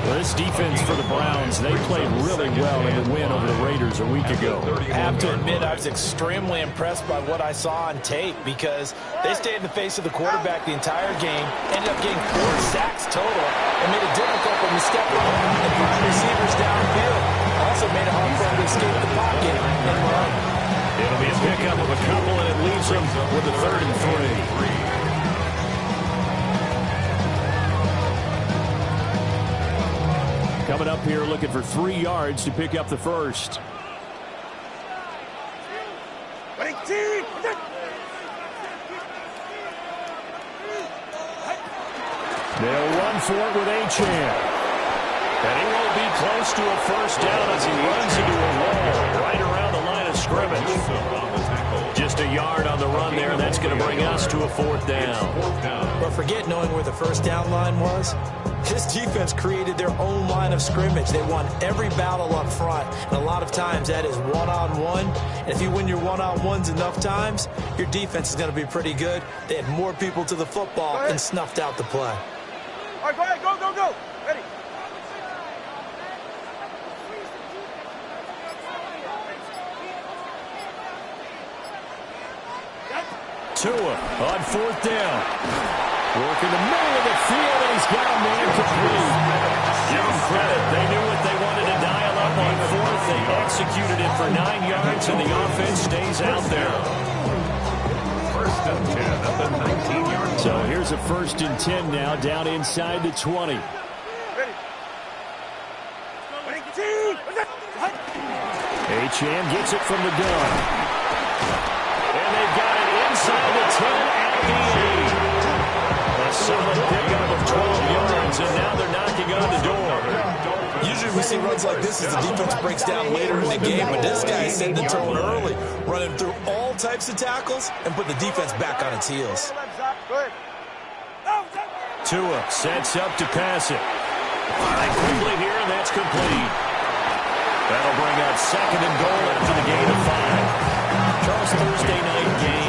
Well, this defense for the Browns, they played really well in the win over the Raiders a week ago. I have to admit, I was extremely impressed by what I saw on tape because they stayed in the face of the quarterback the entire game, ended up getting 4 sacks total, and made it difficult for him to step up and find receivers downfield. Also made it hard for him to escape the pocket and run. It'll be a pickup of a couple, and it leaves him with a 3rd and 3. Coming up here looking for 3 yards to pick up the first. They'll run for it with Achane. And he will be close to a first down as he runs into a wall right around the line of scrimmage. Just a yard on the run there, and that's going to bring us to a 4th down. But forget knowing where the first down line was. This defense created their own line of scrimmage. They won every battle up front, and a lot of times that is one-on-one. And if you win your one-on-ones enough times, your defense is going to be pretty good. They had more people to the football and snuffed out the play. All right, go ahead, go. Ready. Tua on 4th down. Working the middle of the field, and he's got a man complete. Give them credit. They knew what they wanted to dial up on 4th. They executed it for 9 yards, and the offense stays out there. 1st and 10 at the 19-yard. So here's a 1st and 10 now, down inside the 20. Ready. Achane gets it from the gun. And they've got it inside the 10 at the 8. A solid pickup of 12 yards, and now they're knocking on the door. Usually we see runs like this as the defense breaks down later in the game, but this guy is setting the tone early, running through all types of tackles and put the defense back on its heels. Tua sets up to pass it. Firing quickly here, and that's complete. That'll bring up 2nd and goal after the gain of 5. Charles, Thursday night game.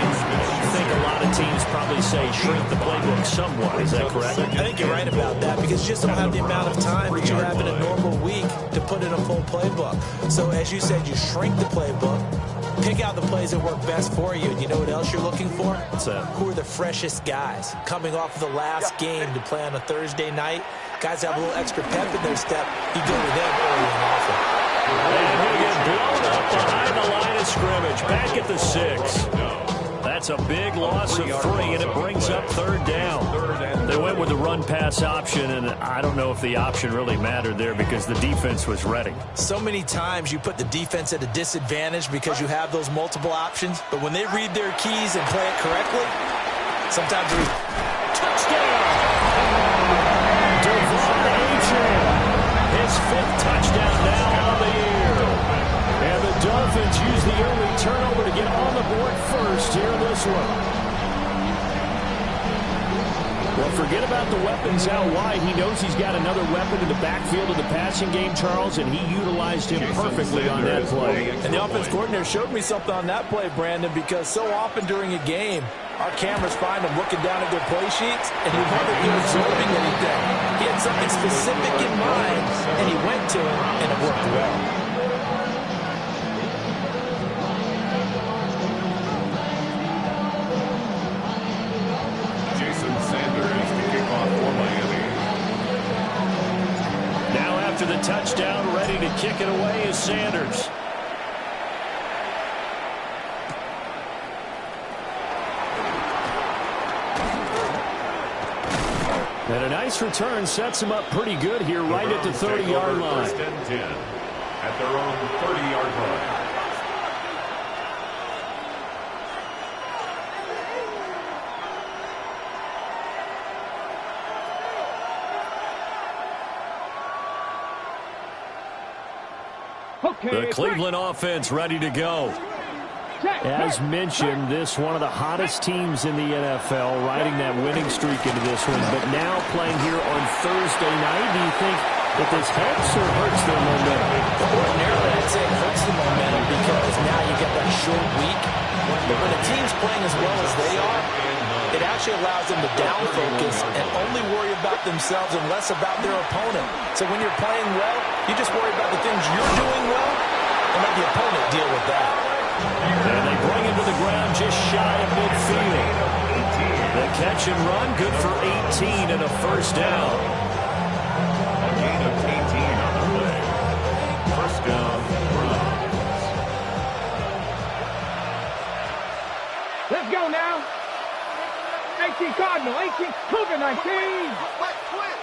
I think a lot of teams probably say shrink the playbook somewhat. Is that correct? I think you're right about that because you just don't have the amount of time that you have in a normal week to put in a full playbook. So as you said, you shrink the playbook, pick out the plays that work best for you. And you know what else you're looking for? What's that? Who are the freshest guys coming off of the last game to play on a Thursday night? Guys have a little extra pep in their step. You go to them early and often. And he'll get blown up behind the line of scrimmage. Back at the 6. That's a big loss of 3, and it brings up 3rd down. They went with the run-pass option, and I don't know if the option really mattered there because the defense was ready. So many times you put the defense at a disadvantage because you have those multiple options, but when they read their keys and play it correctly, sometimes we... Touchdown! Devon Achane, his 5th touchdown now on the year. And the Dolphins use the early turnover to get on the board first here in this one. Well, forget about the weapons out wide. He knows he's got another weapon in the backfield of the passing game, Charles, and he utilized him perfectly on that play. And the offense coordinator showed me something on that play, Brandon, because so often during a game, our cameras find him looking down at their play sheets, and he wasn't absorbing anything. He had something specific in mind, and he went to it, and it worked well. After the touchdown, ready to kick it away is Sanders. And a nice return sets him up pretty good here right at the 30-yard line. 1st and 10 at their own 30-yard line. The Cleveland offense ready to go. As mentioned, this one of the hottest teams in the NFL, riding that winning streak into this one, but now playing here on Thursday night. Do you think that this helps or hurts their momentum? Ordinarily, I'd say it hurts the momentum because now you get that short week. But when a team's playing as well as they are, it actually allows them to down focus and only worry about themselves and less about their opponent. So when you're playing well, you just worry about the things you're doing well and let the opponent deal with that. And they bring him to the ground just shy of midfield. The catch and run, good for 18 and a first down. A gain of 18 on the play. First down, Browns. Let's go now. 18 Cardinal, 18 Cougar, 19. Watch Quinn.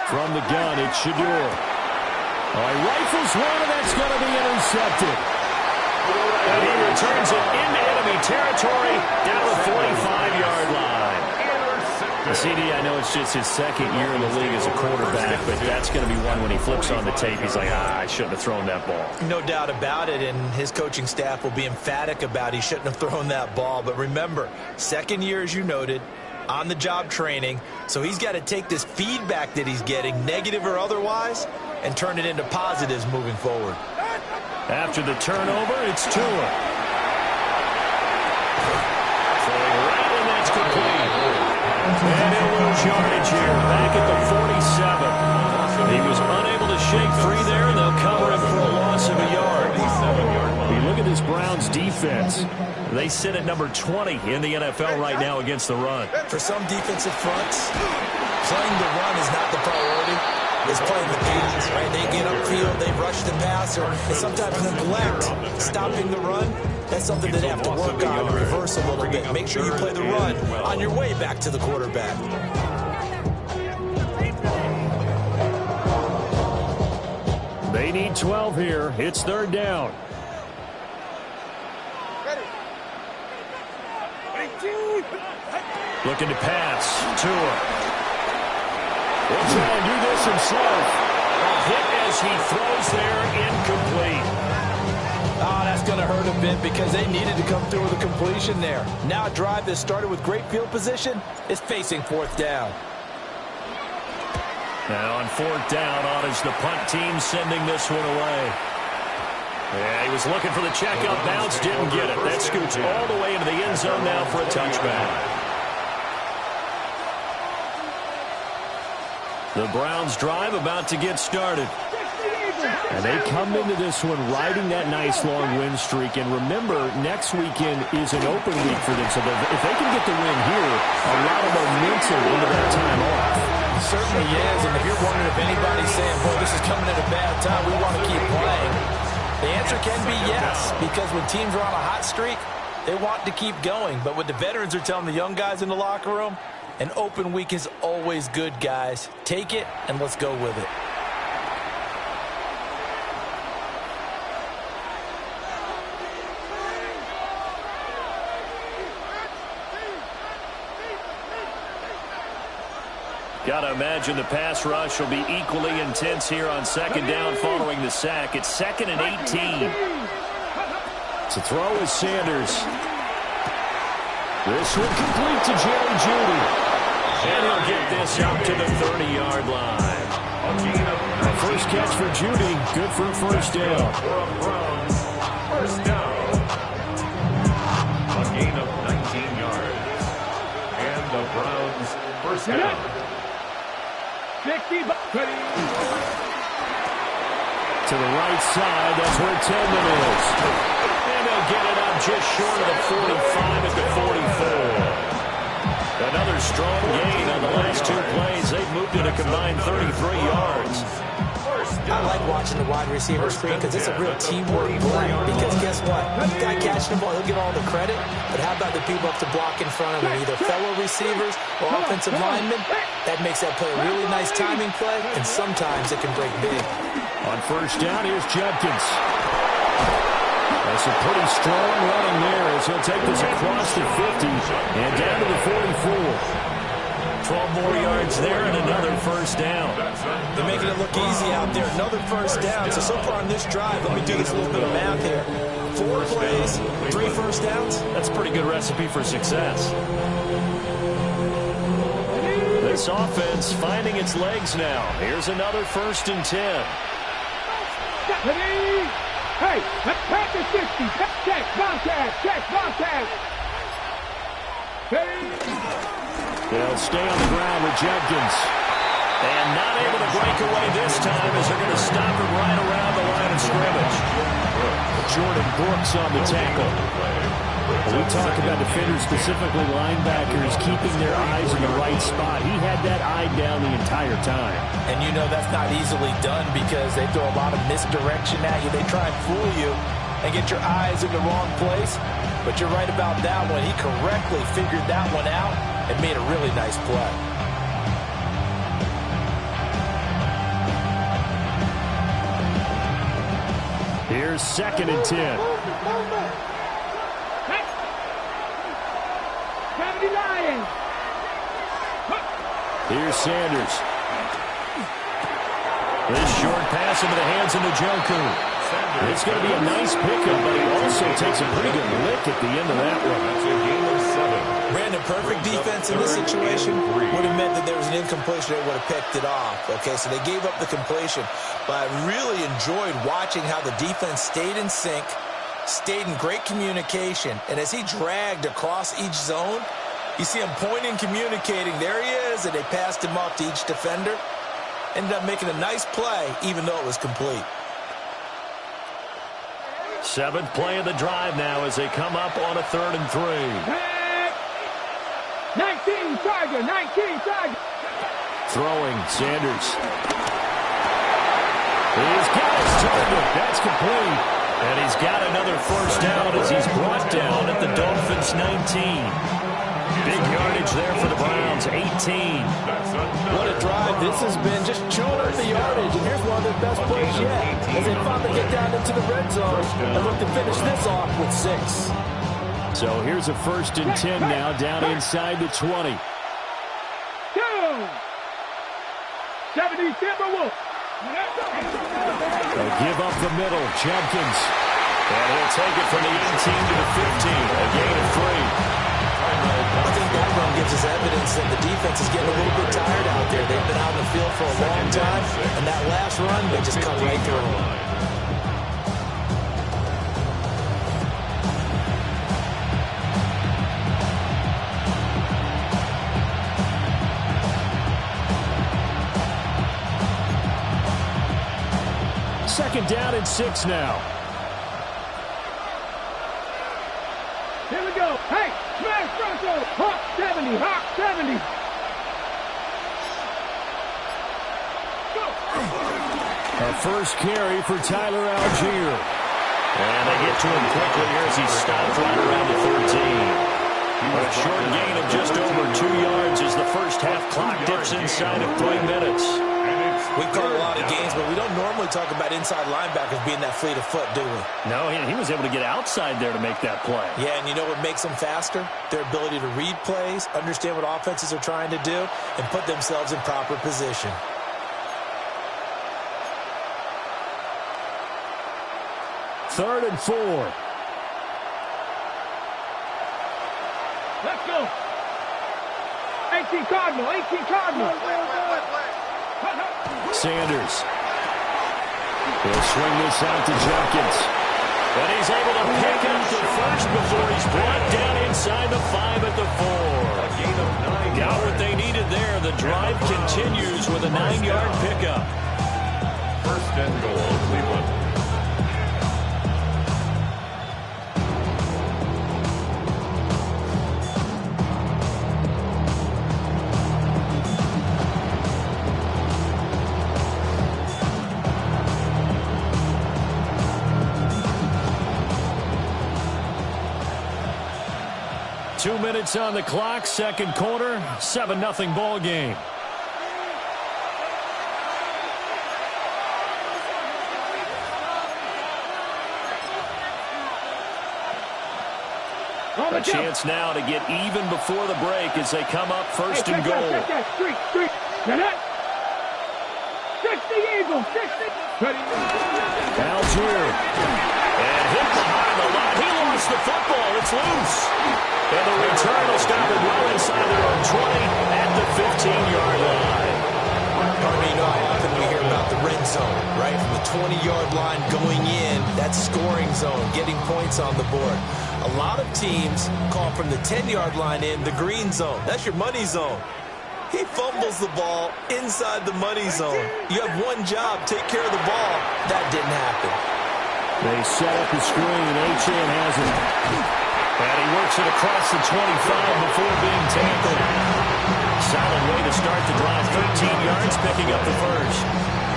From the gun, it's Shedeur. All right, rifles one, and that's going to be intercepted. And he returns it into enemy territory down the 45-yard line. CD, I know it's just his second year in the league as a quarterback, but that's going to be one when he flips on the tape. He's like, I shouldn't have thrown that ball. No doubt about it, and his coaching staff will be emphatic about he shouldn't have thrown that ball. But remember, second year, as you noted, on-the-job training, so he's got to take this feedback that he's getting, negative or otherwise, and turn it into positives moving forward. After the turnover, it's Tua. Throwing right, and that's complete. And he'll lose yardage here, back at the 47. He was unable to shake free there, and they'll cover him for a loss of a yard. You look at this Browns defense. They sit at number 20 in the NFL right now against the run. For some defensive fronts, playing the run is not the priority. It's playing the pass, right? They get upfield, they rush the passer, and sometimes neglect stopping the run. That's something that they have to work on and reverse a little bit. Make sure you play the run on your way back to the quarterback. They need 12 here. It's third down. Looking to pass. Tua. He'll try and do this himself. A hit as he throws there, incomplete. Oh, that's going to hurt a bit because they needed to come through with a completion there. Now a drive that started with great field position is facing fourth down. Now on fourth down, on is the punt team sending this one away. Yeah, he was looking for the checkup bounce, didn't get it. That scoots all the way into the end zone now for a touchback. The Browns drive about to get started. And they come into this one riding that nice long win streak. And remember, next weekend is an open week for them. So if they can get the win here, a lot of momentum into that time off. It certainly is. And if you're wondering if anybody's saying, boy, this is coming at a bad time, we want to keep playing, the answer can be yes. Because when teams are on a hot streak, they want to keep going. But what the veterans are telling the young guys in the locker room, an open week is always good, guys. Take it, and let's go with it. Got to imagine the pass rush will be equally intense here on second down following the sack. It's 2nd and 18. To throw is Sanders. This one complete to Jerry Jeudy. And he'll get this out to the 30-yard line. A first catch for Jeudy. Good for a first down. First down. A gain of 19 yards. And the Browns first down. 60. To the right side, that's where Tillman is. And they'll get it up just short of the 45 at the 44. Another strong gain on the last two plays. They've moved it a combined 33 yards. I like watching the wide receiver screen because it's a real teamwork play. Because guess what? The guy catching the ball, he'll get all the credit. But how about the people up to block in front of him? Either fellow receivers or offensive linemen. That makes that play a really nice timing play, and sometimes it can break big. On first down, here's Judkins. That's a pretty strong running there as he'll take this across the 50 and down to the 44. 12 more yards there and another first down. They're making it look easy out there. Another first down. So far on this drive, let me do this a little bit of math here. 4 plays, 3 first downs. That's a pretty good recipe for success. This offense finding its legs now. Here's another 1st and 10. Hey, pass the 60. Check, Bontas. They'll stay on the ground with Jenkins. And not able to break away this time as they're going to stop him right around the line of scrimmage. Jordan Brooks on the tackle. We talk about defenders, specifically linebackers, keeping their eyes in the right spot. He had that eye down the entire time. And you know that's not easily done because they throw a lot of misdirection at you. They try and fool you and get your eyes in the wrong place. But you're right about that one. He correctly figured that one out and made a really nice play. Here's 2nd and 10. Here's Sanders. This short pass into the hands of Njoku. It's going to be a nice pickup, but he also takes a pretty good lick at the end of that one. That's a game of 7. Brandon, perfect defense in this situation would have meant that there was an incompletion. They would have picked it off. Okay, so they gave up the completion. But I really enjoyed watching how the defense stayed in sync, stayed in great communication. And as he dragged across each zone, you see him pointing, communicating. There he is, and they passed him off to each defender. Ended up making a nice play, even though it was complete. 7th play of the drive now as they come up on a 3rd and 3. 19 Tiger. Throwing, Sanders. He's got his target. That's complete. And he's got another first down as he's brought down at the Dolphins' 19. Big yardage there for the Browns, 18. What a drive this has been, just chewing up the yardage. And here's one of their best plays yet as they finally get down into the red zone and look to finish this off with 6. So here's a 1st and 10 now down inside the 20. 70 Timberwolves. They'll give up the middle, Jenkins. And he'll take it from the 18 to the 15, a gain of 3. I think that run gives us evidence that the defense is getting a little bit tired out there. They've been out in the field for a long time, and that last run, they just cut right through them. Second down and 6 now. Here we go. Hey, smash Bronco. Hawk 70. Go. A first carry for Tyler Algier. And they get to him quickly here as he stopped right around the 13. A short gain of just over 2 yards as the first half clock dips inside of 3 minutes. We call a lot of games, but we don't normally talk about inside linebackers being that fleet of foot, do we? No, he was able to get outside there to make that play. Yeah, and you know what makes them faster? Their ability to read plays, understand what offenses are trying to do, and put themselves in proper position. Third and 4. Let's go. 18 Cardinal. Sanders. He'll swing this out to Jenkins. And he's able to pick up the first before he's brought down inside the 5 at the 4. Got what they needed there. The drive continues with a 9-yard pickup. First and goal, Cleveland. Two minutes on the clock, second quarter, 7-0 ball game. A chance now to get even before the break as they come up first and goal. Street. Fix the Eagles. Algier. And hit behind the line. He lost the football. It's loose. And the return will stop it well inside their own 20 at the 15-yard line. You know how often we hear about the red zone, right? From the 20-yard line going in, that scoring zone, getting points on the board. A lot of teams call from the 10-yard line in the green zone. That's your money zone. He fumbles the ball inside the money zone. You have one job, take care of the ball. That didn't happen. They set up the screen. Achane has it. And he works it across the 25 before being tackled. Solid way to start the drive. 13 yards, picking up the first.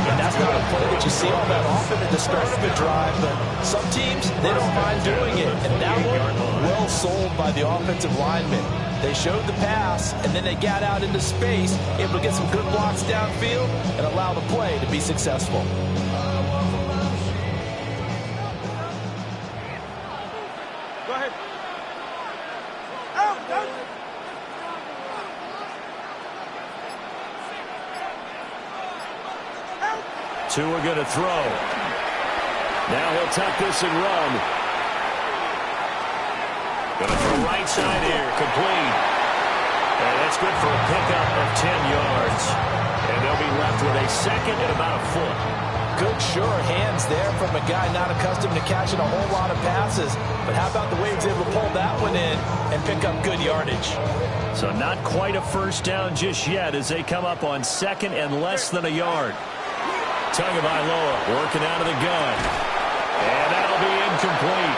And that's not a play that you see all that often at the start of a drive, but some teams, they don't mind doing it. And that one, well sold by the offensive lineman. They showed the pass, and then they got out into space, able to get some good blocks downfield and allow the play to be successful. Go ahead. Two are going to throw. Now he'll tuck this and run. Going to throw right side here. Complete. And that's good for a pickup of 10 yards. And they'll be left with a second and about a foot. Good, sure hands there from a guy not accustomed to catching a whole lot of passes. But how about the way he was able to pull that one in and pick up good yardage? So not quite a first down just yet as they come up on second and less than a yard. Tagovailoa working out of the gun. And that'll be incomplete.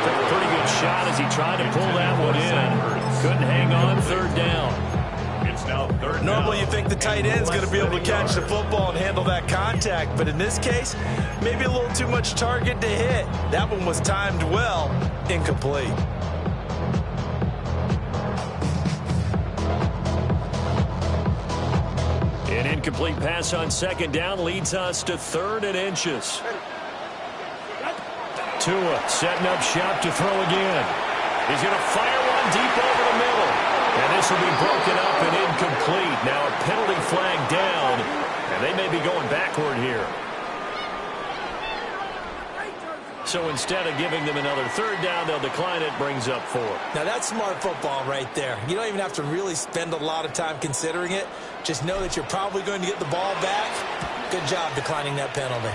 Took a pretty good shot as he tried to pull that one in. Couldn't hang on, third down. It's now third down. Normally you think the tight end's going to be able to catch the football and handle that contact. But in this case, maybe a little too much target to hit. That one was timed well. Incomplete. An incomplete pass on second down leads us to third and inches. Tua setting up shop to throw again. He's going to fire one deep over the middle. And this will be broken up and incomplete. Now a penalty flag down, and they may be going backward here. So instead of giving them another third down, they'll decline it, brings up 4. Now that's smart football right there. You don't even have to really spend a lot of time considering it. Just know that you're probably going to get the ball back. Good job declining that penalty.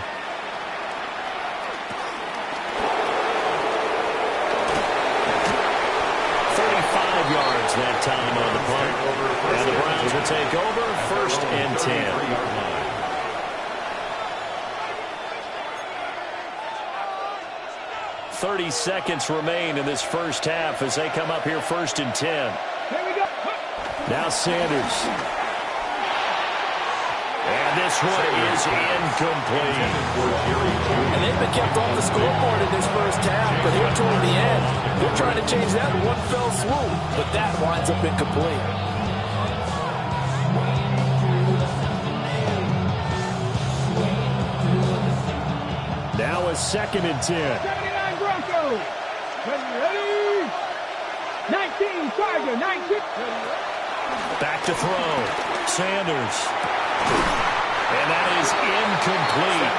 Yards that time on the punt. And the Browns will take over first and 10. 30 seconds remain in this first half as they come up here first and 10. Here we go. Now Sanders. And this one is incomplete. And they've been kept off the scoreboard in this first half, but here toward the end, they're trying to change that in one fell swoop, but that winds up incomplete. Now a second and 10. 79 Broncos. Ready? 19 Charger. 19. Back to throw. Sanders. And that is incomplete.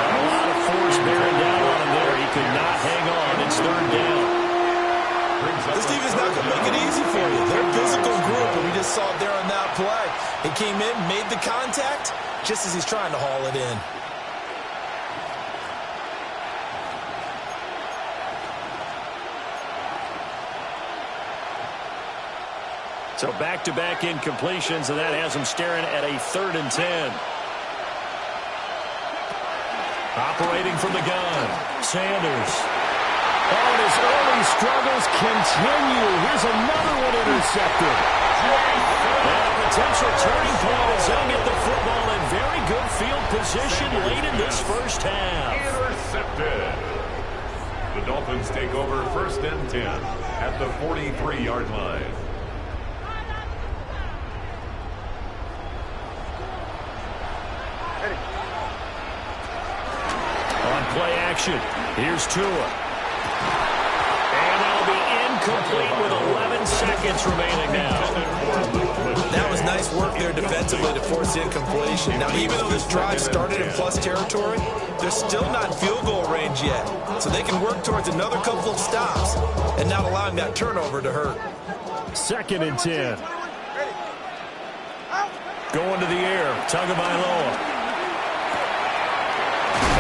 A lot of force bearing down on him there. He could not hang on. It's third down. This defense not going to make it easy for you. They're a physical group, and we just saw it there on that play. He came in, made the contact, just as he's trying to haul it in. So back-to-back incompletions, and that has them staring at a third and 10. Operating from the gun, Sanders. Oh, and his early struggles continue. Here's another one intercepted. And a potential turning point as they'll get the football in very good field position late in this first half. Intercepted. The Dolphins take over first and 10 at the 43-yard line. On play action, here's Tua. And that'll be incomplete seconds remaining now. That was nice work there defensively to force the incompletion. Now, even though this drive started in plus territory, they're still not in field goal range yet. So they can work towards another couple of stops and not allowing that turnover to hurt. 2nd and 10. Going to the air, Tagovailoa.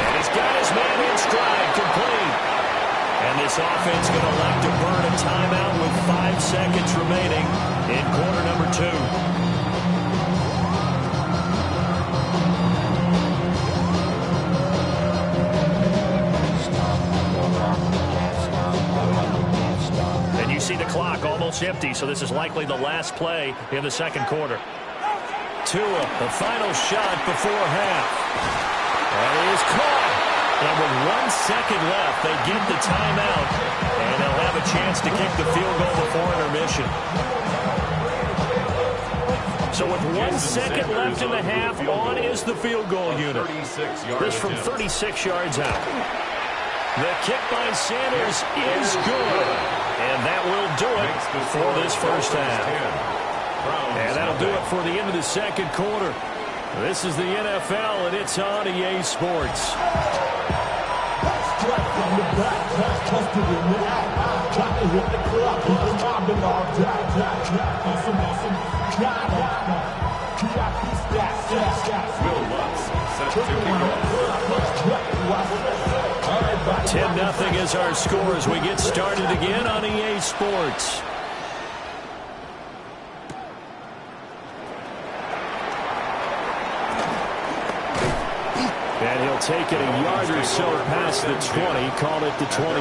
And he's got his man in stride, complete. And this offense going to elect to burn a timeout with 5 seconds remaining in quarter number 2. And you see the clock almost empty, so this is likely the last play in the second quarter. Tua, the final shot before half. And he is caught. And with 1 second left, they get the timeout. And they'll have a chance to kick the field goal before intermission. So with 1 second left in the half, on is the field goal unit. This from 36 yards out. The kick by Sanders is good. And that will do it for this first half. And that'll do it for the end of the second quarter. This is the NFL, and it's on EA Sports. Will Lutz set to kick off. 10-0 is our score as we get started again on EA Sports. And he'll take it a yard or so past the 20, call it the 21.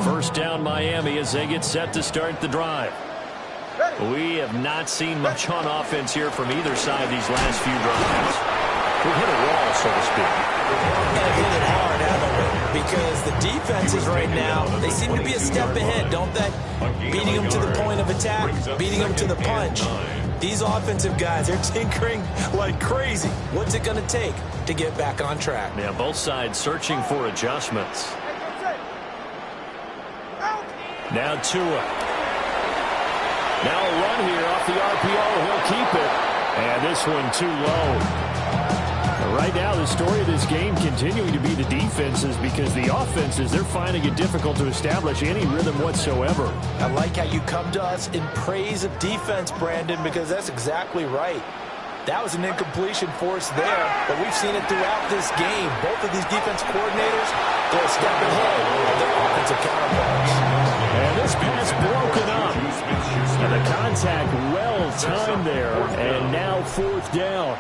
First down Miami as they get set to start the drive. We have not seen much on offense here from either side these last few drives. We've hit a wall, so to speak. And hit it hard, haven't we? Because the defenses right now, they seem to be a step ahead, don't they? Beating them to the point of attack, beating them to the punch. These offensive guys, they're tinkering like crazy. What's it going to take to get back on track? Yeah, both sides searching for adjustments. Now Tua. Now a run here off the RPO. He'll keep it. And this one too low. But right now, the story of this game continuing to be the defenses, because the offenses, they're finding it difficult to establish any rhythm whatsoever. I like how you come to us in praise of defense, Brandon, because that's exactly right. That was an incompletion force there, but we've seen it throughout this game. Both of these defense coordinators, they're a step ahead of their offensive counterparts. And this pass broken up. And the contact well timed there, and now 4th down.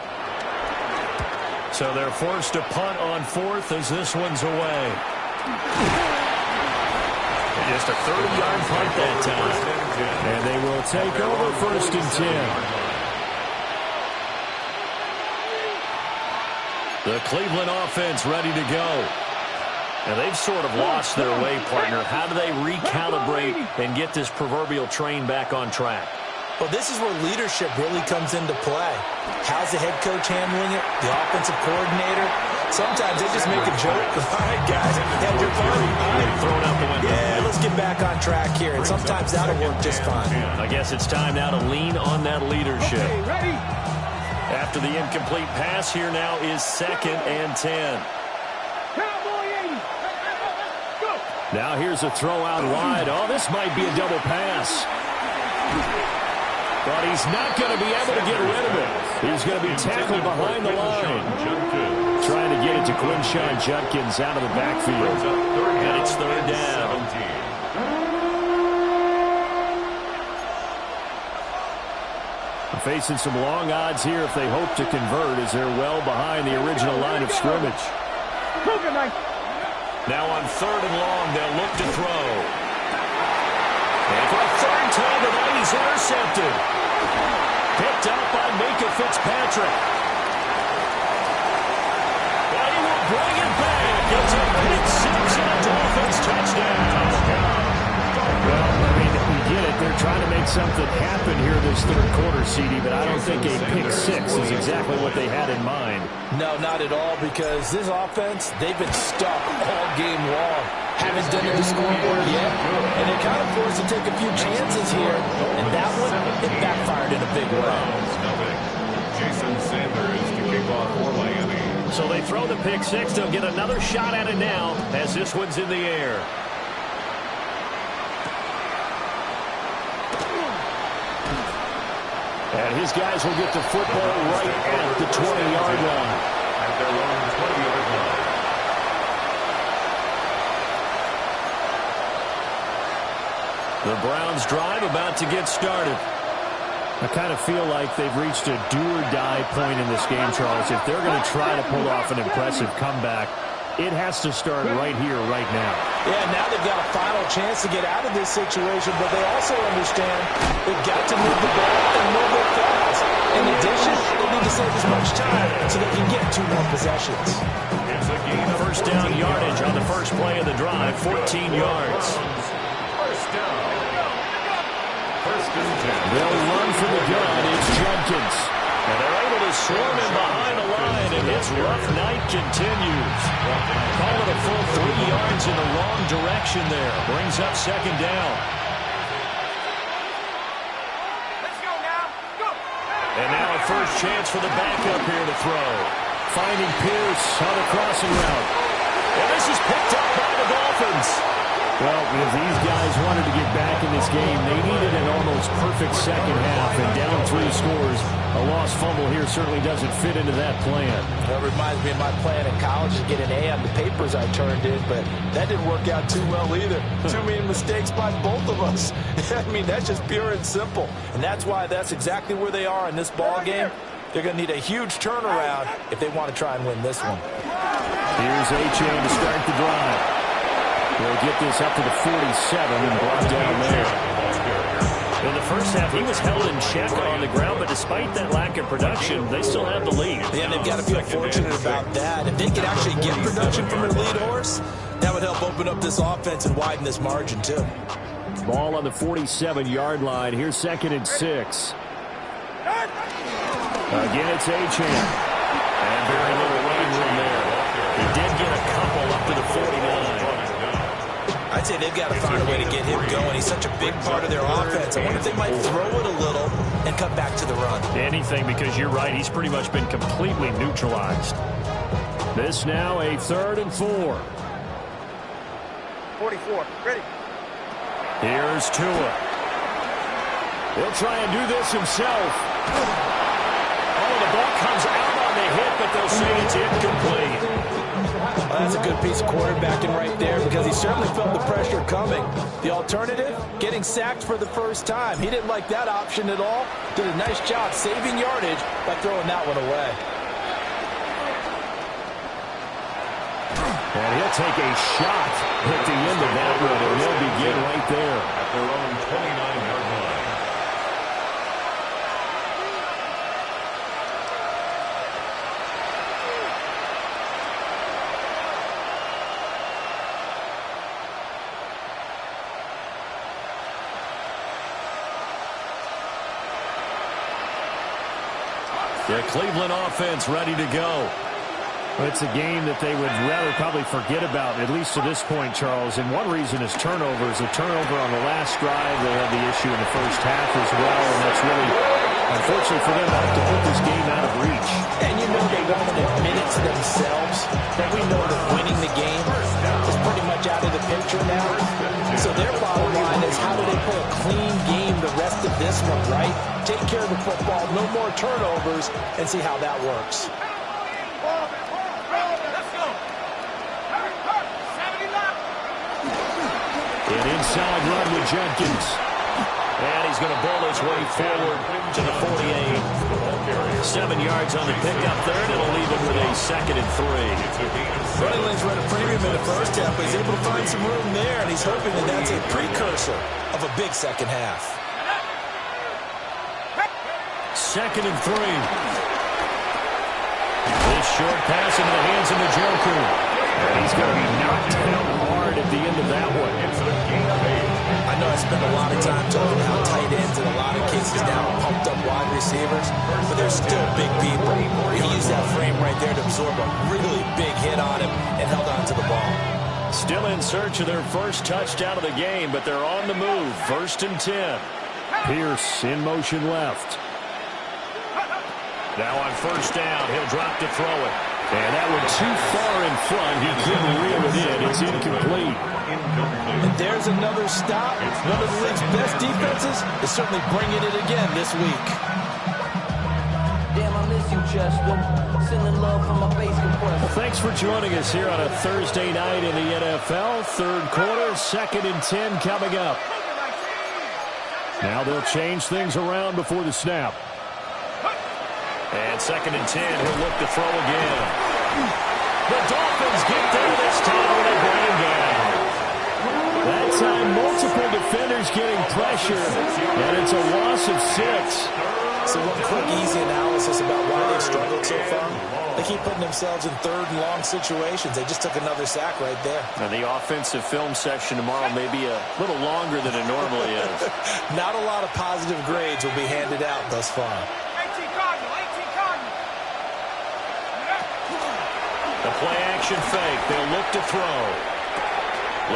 So they're forced to punt on 4th as this one's away. Just a 30-yard punt that time. And they will take over 1st and 10. The Cleveland offense ready to go. And they've sort of lost their way, partner. How do they recalibrate and get this proverbial train back on track? Well, this is where leadership really comes into play. How's the head coach handling it? The offensive coordinator? Sometimes they just make a joke. All right, guys, had your fun. All right, throw it out the window. Yeah, let's get back on track here. And sometimes that'll work just fine. I guess it's time now to lean on that leadership. Okay, ready? After the incomplete pass, here now is 2nd and 10. Now here's a throw out wide. Oh, this might be a double pass. But he's not going to be able to get rid of it. He's going to be tackled behind the line. Trying to get it to Quinshon Judkins out of the backfield. And it's 3rd down. Facing some long odds here if they hope to convert, as they're well behind the original line of scrimmage. Now on 3rd and long, they'll look to throw. And for a 3rd time tonight, he's intercepted. Picked up by Minkah Fitzpatrick. But he will bring it back. It's a pick six, and the Dolphins think a pick six is exactly what they had in mind. No, not at all, because this offense, they've been stuck all game long. Haven't done it to scoreboard yet, and they're kind of forced to take a few chances here, and that one, it backfired in a big way. Jason Sanders to kick off for Miami. So they throw the pick six. They'll get another shot at it now as this one's in the air. And his guys will get the football right at the 20-yard line. At their own 20-yard line. The Browns drive about to get started. I kind of feel like they've reached a do-or-die point in this game, Charles. If they're going to try to pull off an impressive comeback, it has to start right here, right now. Yeah, now they've got a final chance to get out of this situation, but they also understand they've got to move the ball and move it fast. In addition, they need to save as much time so they can get 2 more possessions. It's a gain of first down yardage on the first play of the drive, 14 yards. First down. First and 10. They'll run for the gun. It's Judkins. And they're able to swarm him behind the line, and his rough night continues. Call it a full 3 yards in the wrong direction there. Brings up second down. Let's go now. Go. And now a first chance for the backup here to throw. Finding Pierce on a crossing route. And this is picked up by the Dolphins. Well, if these guys wanted to get back in this game, they needed an almost perfect second half, and down 3 scores. A lost fumble here certainly doesn't fit into that plan. That reminds me of my plan in college to get an A on the papers I turned in, but that didn't work out too well either. Too many mistakes by both of us. I mean, that's just pure and simple. And that's why that's exactly where they are in this ball game. They're going to need a huge turnaround if they want to try and win this one. Here's Achane to start the drive. They'll get this up to the 47 and brought down there. In the first half, he was held in check on the ground, but despite that lack of production, they still have the lead. Yeah, they've got to feel fortunate about that. If they could actually get production from their lead horse, that would help open up this offense and widen this margin, too. Ball on the 47-yard line. Here's 2nd and 6. Again, it's Achane. And very little running room there. He did get a couple up to the 49. I'd say they've got to find a way to get him going. He's such a big part of their offense. I wonder if they might throw it a little and cut back to the run. Anything, because you're right. He's pretty much been completely neutralized. This now a 3rd and 4. 44. Ready. Here's Tua. He'll try and do this himself. Oh, the ball comes out on the hit, but they'll say it's incomplete. Well, that's a good piece of quarterbacking right there because he certainly felt the pressure coming. The alternative, getting sacked for the first time. He didn't like that option at all. Did a nice job saving yardage by throwing that one away. And he'll take a shot at the end of that one, and they'll begin right there. At their own 29-yard line. The Cleveland offense ready to go. Well, it's a game that they would rather probably forget about, at least to this point, Charles. And one reason is turnovers. A turnover on the last drive. They had the issue in the first half as well. And that's really, unfortunately for them, to put this game out of reach. And you know they won't admit it to themselves that we know that winning the game is pretty much out of the picture now. So their bottom line is how do they play a clean game the rest of this one, right? Take care of the football, no more turnovers, and see how that works. An inside run with Judkins. And he's going to bowl his way forward to the 48. 7 yards on the pickup there, and it'll leave him with a 2nd and 3. Running lanes ran a premium in the first half, but he's able to find some room there, and he's hoping that that's a precursor of a big second half. 2nd and 3. This short pass into the hands of Njoku. And he's going to be knocked down hard at the end of that one. I know I spend a lot of time talking how tight ends in a lot of cases now are pumped up wide receivers, but they're still big people. He used that frame right there to absorb a really big hit on him and held on to the ball. Still in search of their first touchdown of the game, but they're on the move. 1st and 10. Pierce in motion left. Now on 1st down, he'll drop to throw it. And that one too far in front. He couldn't reel it in. It's incomplete. And there's another stop. One of the league's best defenses is certainly bringing it again this week. Damn, I miss you, Chester. Sending love from my base compressor. Well, thanks for joining us here on a Thursday night in the NFL. 3rd quarter, 2nd and 10 coming up. Now they'll change things around before the snap. And 2nd and 10, he'll look to throw again. The Dolphins get there this time when they bring him down. That time, multiple defenders getting pressure, and it's a loss of 6. So one quick, easy analysis about why they've struggled so far. They keep putting themselves in 3rd and long situations. They just took another sack right there. And the offensive film session tomorrow may be a little longer than it normally is. Not a lot of positive grades will be handed out thus far. 18 Cardinal, 18 Cardinal. The play action fake. They'll look to throw.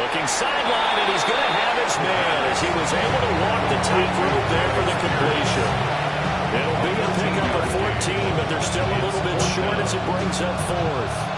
Looking sideline, and he's going to have his man as he was able to walk the tightrope there for the completion. It'll be a pickup of 14, but they're still a little bit short as it brings up 4th.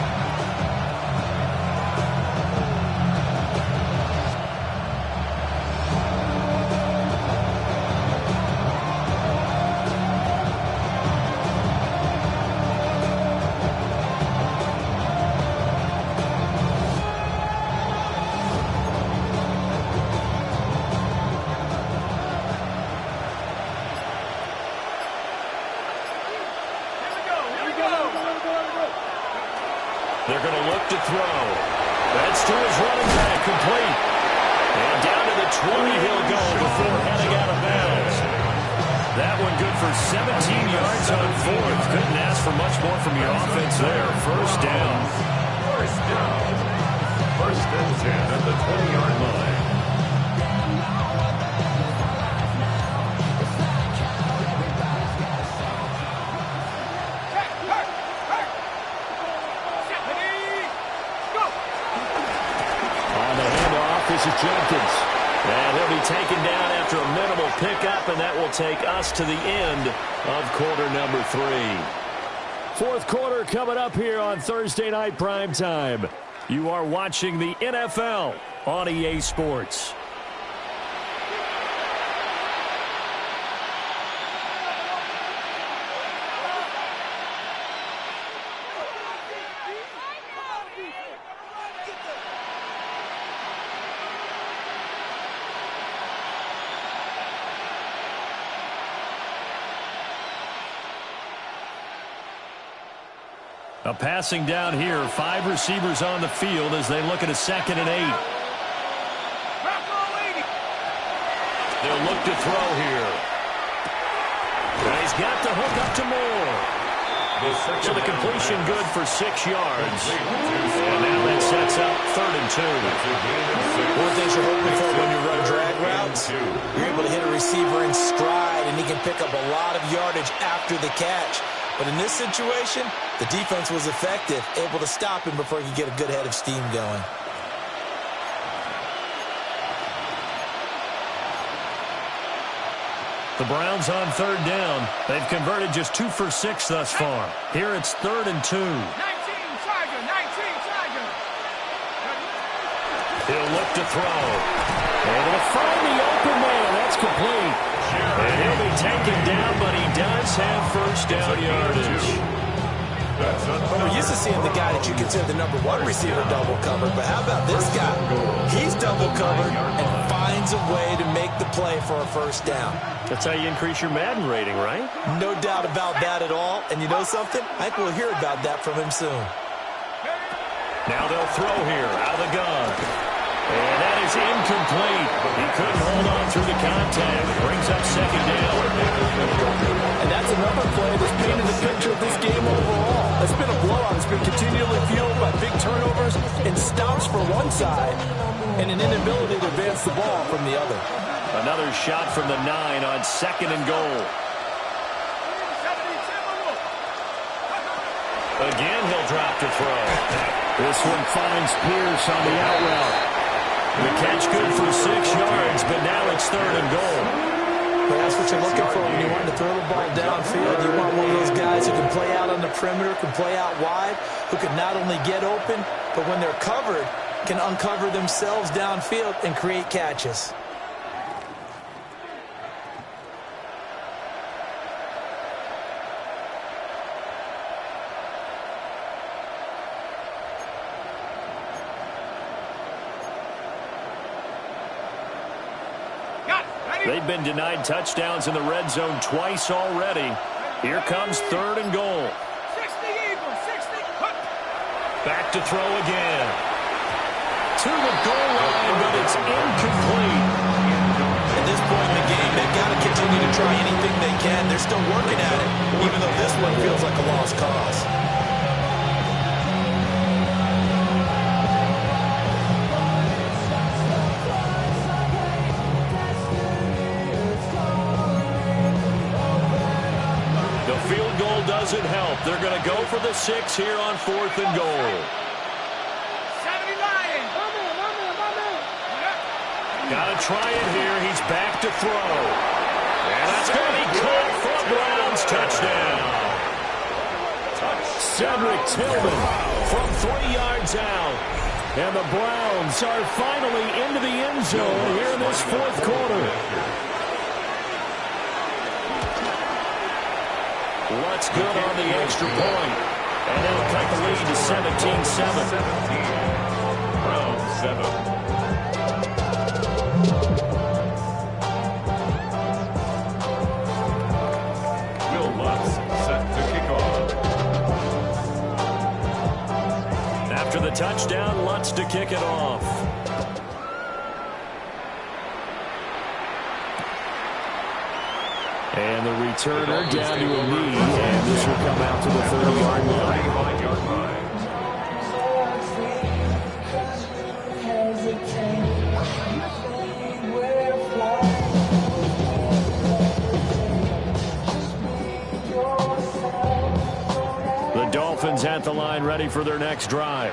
They're going to look to throw. That's to his running back, complete. And down to the 20 he'll go before heading out of bounds. That one good for 17 yards on 4th. Couldn't ask for much more from your offense there. 1st down. 1st and 10 at the 20-yard line. This is Jenkins. And he'll be taken down after a minimal pickup, and that will take us to the end of quarter number 3. 4th quarter coming up here on Thursday Night Primetime. You are watching the NFL on EA Sports. A passing down here. 5 receivers on the field as they look at a 2nd and 8. They'll look to throw here. And he's got the hook up to Moore. So the completion good for 6 yards. And now that sets up 3rd and 2. One thing you're hoping for when you run drag routes, you're able to hit a receiver in stride, and he can pick up a lot of yardage after the catch. But in this situation, the defense was effective, able to stop him before he could get a good head of steam going. The Browns on 3rd down. They've converted just 2 for 6 thus far. Here it's 3rd and 2. 19 Tiger, 19 Tiger. He'll look to throw. And he'll find the open man. That's complete. And he'll be taken down, but he does have 1st down yardage. We're used to seeing the guy that you consider the number 1 receiver double covered, but how about this guy? He's double covered and finds a way to make the play for a 1st down. That's how you increase your Madden rating, right? No doubt about that at all. And you know something? I think we'll hear about that from him soon. Now they'll throw here out of the gun. And that is incomplete. He couldn't hold on through the contact. Brings up 2nd down. And that's another play that's painted the picture of this game overall. It's been a blowout. It's been continually fueled by big turnovers and stops for one side and an inability to advance the ball from the other. Another shot from the 9 on 2nd and goal. Again, he'll drop to throw. This one finds Pierce on the out route. The catch good for 6 yards, but now it's 3rd and goal. Well, that's what you're looking for when you want to throw the ball downfield. You want one of those guys who can play out on the perimeter, can play out wide, who can not only get open, but when they're covered, can uncover themselves downfield and create catches. They've been denied touchdowns in the red zone twice already. Here comes 3rd and goal. 60 Eagles, 60. Back to throw again. To the goal line, but it's incomplete. At this point in the game, they've got to continue to try anything they can. They're still working at it, even though this one feels like a lost cause. Doesn't help. They're going to go for the 6 here on 4th and goal. 79. Got to try it here. He's back to throw. And that's going to be caught for a Browns touchdown. Cedric Tillman from 3 yards out. And the Browns are finally into the end zone here in this 4th quarter. Lutz good on the extra point. And it'll cut the lead to 17-7. Browns 7. Will Lutz set to kick off. After the touchdown, Lutz to kick it off. And the returner down to a knee, and this will come out to the 30-yard line. The Dolphins at the line, ready for their next drive.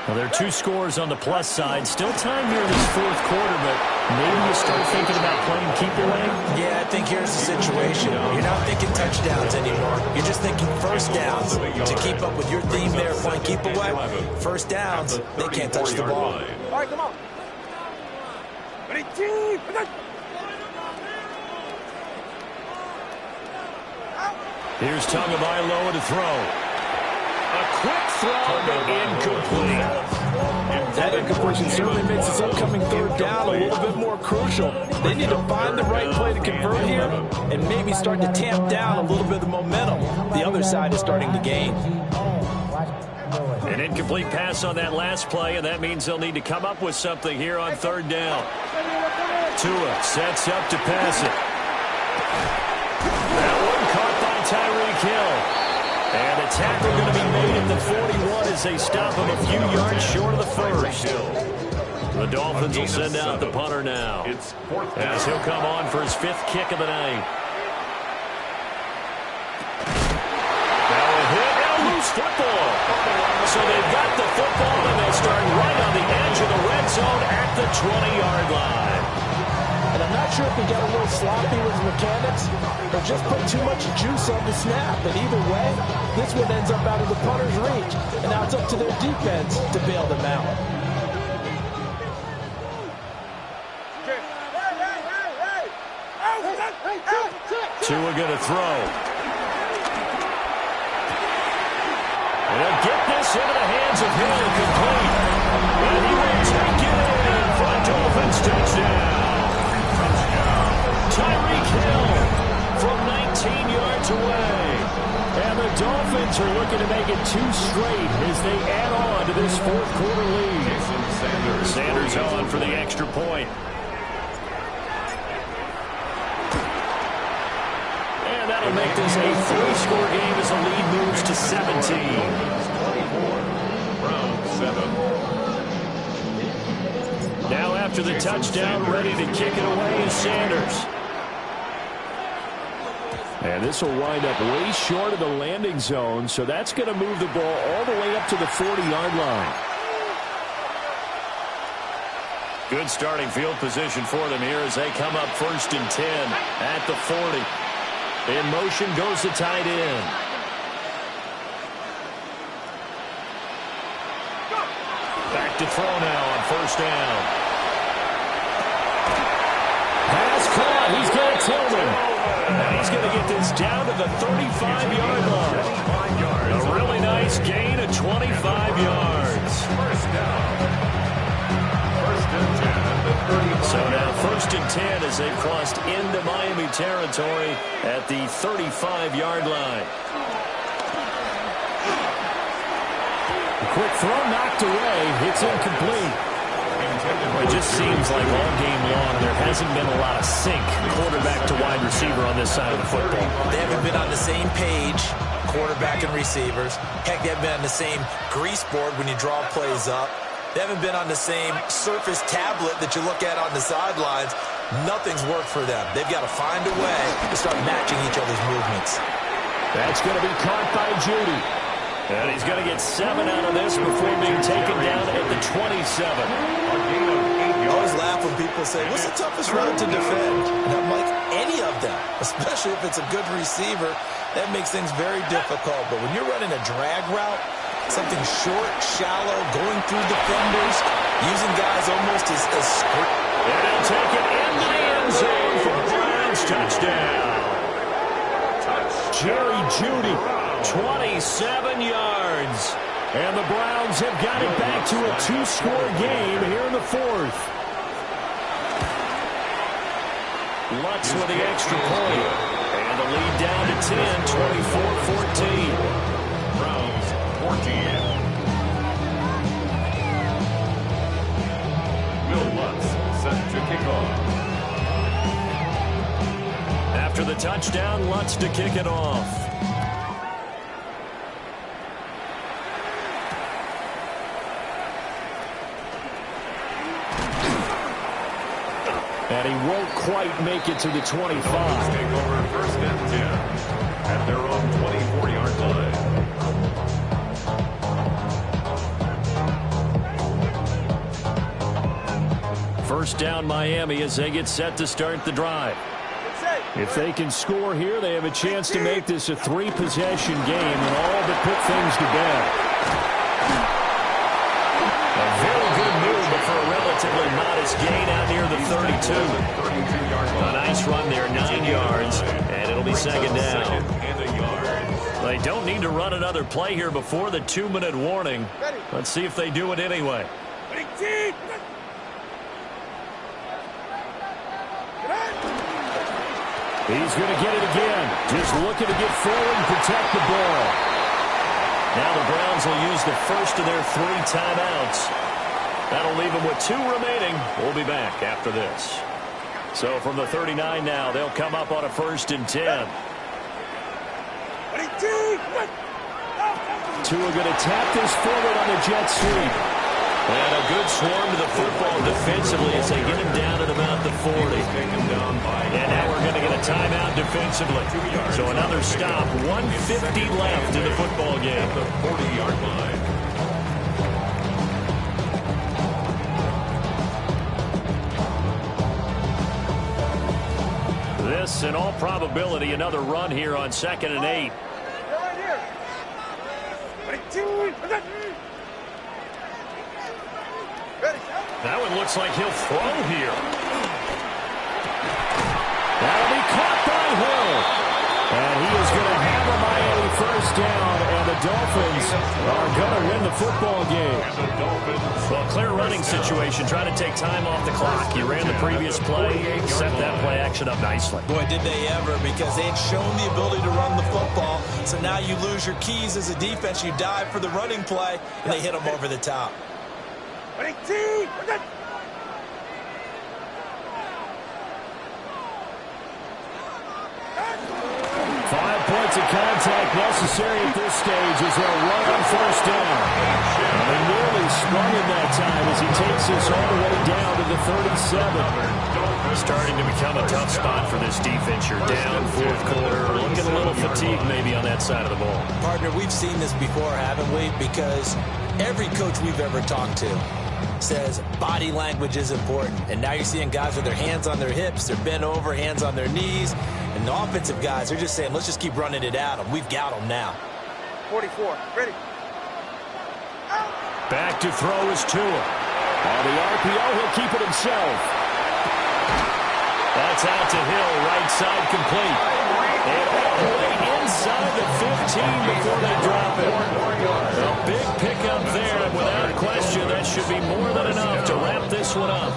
Well, there are 2 scores on the plus side. Still time here in this 4th quarter, but maybe you start thinking about playing keep away? Yeah, I think here's the situation. You're not thinking touchdowns anymore. You're just thinking first downs. To keep up with your theme there, playing keep away, first downs, they can't touch the ball. All right, come on. Ready, team. Here's Tagovailoa to throw. A quick throw, but incomplete. That incompletion certainly makes this upcoming 3rd down a little bit more crucial. They need to find the right play to convert here and maybe start to tamp down a little bit of the momentum the other side is starting to gain. An incomplete pass on that last play, and that means they'll need to come up with something here on 3rd down. Tua sets up to pass it. That one caught by Tyreek Hill. And a tackle going to be made at the 41 as they stop him a few yards short of the first. The Dolphins will send out the punter now, as he'll come on for his 5th kick of the night. Now a hit and a loose football. So they've got the football, and they'll start right on the edge of the red zone at the 20-yard line. And I'm not sure if he got a little sloppy with his mechanics or just put too much juice on the snap. But either way, this one ends up out of the punter's reach. And now it's up to their defense to bail them out. Tua going to throw. And he'll get this into the hands of Hill, complete. And he will take it in for a Dolphins touchdown. Tyreek Hill from 19 yards away. And the Dolphins are looking to make it 2 straight as they add on to this 4th quarter lead. Sanders on for the extra point. And that'll make this a 3-score game as the lead moves to 17. Browns 7. Now after the touchdown, ready to kick it away is Sanders. And this will wind up way short of the landing zone, so that's going to move the ball all the way up to the 40-yard line. Good starting field position for them here as they come up 1st and 10 at the 40. In motion goes the tight end. Back to throw now on 1st down. Pass caught. He's got Tillman. And he's going to get this down to the 35-yard line. A really nice gain of 25 yards. First down. 1st and 10 at the 35. So now 1st and 10 as they've crossed into Miami territory at the 35-yard line. A quick throw knocked away. It's incomplete. It just seems like all game long there hasn't been a lot of sync quarterback to wide receiver on this side of the football. They haven't been on the same page, quarterback and receivers. Heck, they haven't been on the same grease board when you draw plays up. They haven't been on the same surface tablet that you look at on the sidelines. Nothing's worked for them. They've got to find a way to start matching each other's movements. That's going to be caught by Judy. And he's going to get 7 out of this before being taken down at the 27. I always laugh when people say, what's the toughest route to defend? And I'm like, any of them, especially if it's a good receiver. That makes things very difficult. But when you're running a drag route, something short, shallow, going through defenders, using guys almost as script. And he'll take it into the end zone for Browns touchdown. Jerry Judy, 27 yards. And the Browns have got it back to a 2-score game here in the 4th. Lutz with the extra point. And the lead down to 10, 24-14. Browns 14. Will Lutz set to kick off. After the touchdown, Lutz to kick it off. And he won't quite make it to the 25. Take over 1st and 10 at their own 24-yard line. First down Miami as they get set to start the drive. If they can score here, they have a chance to make this a 3-possession game and all but put things to bed. A very good move, but for a relatively modest gain out near the 32. A nice run there, 9 yards, and it'll be 2nd down. They don't need to run another play here before the 2-minute warning. Let's see if they do it anyway. He's going to get it again. Just looking to get forward and protect the ball. Now the Browns will use the first of their 3 timeouts. That'll leave them with 2 remaining. We'll be back after this. So from the 39 now, they'll come up on a 1st and 10. Tua going to tap this forward on the jet sweep. And a good swarm to the football defensively as they get him down at about the 40. And now we're going to get a timeout defensively. So another stop, 1:50 left in the football game. At the 40-yard line. This, in all probability, another run here on 2nd and 8. That one looks like he'll throw here. That'll be caught by Hill. And he is going to hammer Miami 1st down, and the Dolphins are going to win the football game. Well, clear running situation, trying to take time off the clock. He ran the previous play, set that play action up nicely. Boy, did they ever, because they had shown the ability to run the football. So now you lose your keys as a defense. You dive for the running play, and they hit them over the top. 5 points of contact necessary at this stage as they'll run on 1st down. They nearly sprung in that time as he takes us all the way down to the 37. Starting to become a tough spot for this defense. You're down fourth quarter, looking a little fatigued maybe on that side of the ball. Partner, we've seen this before, haven't we? Because every coach we've ever talked to says body language is important. And now you're seeing guys with their hands on their hips, they're bent over, hands on their knees. And the offensive guys, they're just saying, let's just keep running it at them. We've got them now. 44, ready. Back to throw is Tua. On the RPO, he'll keep it himself. That's out to Hill, right side complete. And all the way inside the 15 before they drop it. A big pickup there, and without question, that should be more than enough to wrap this one up.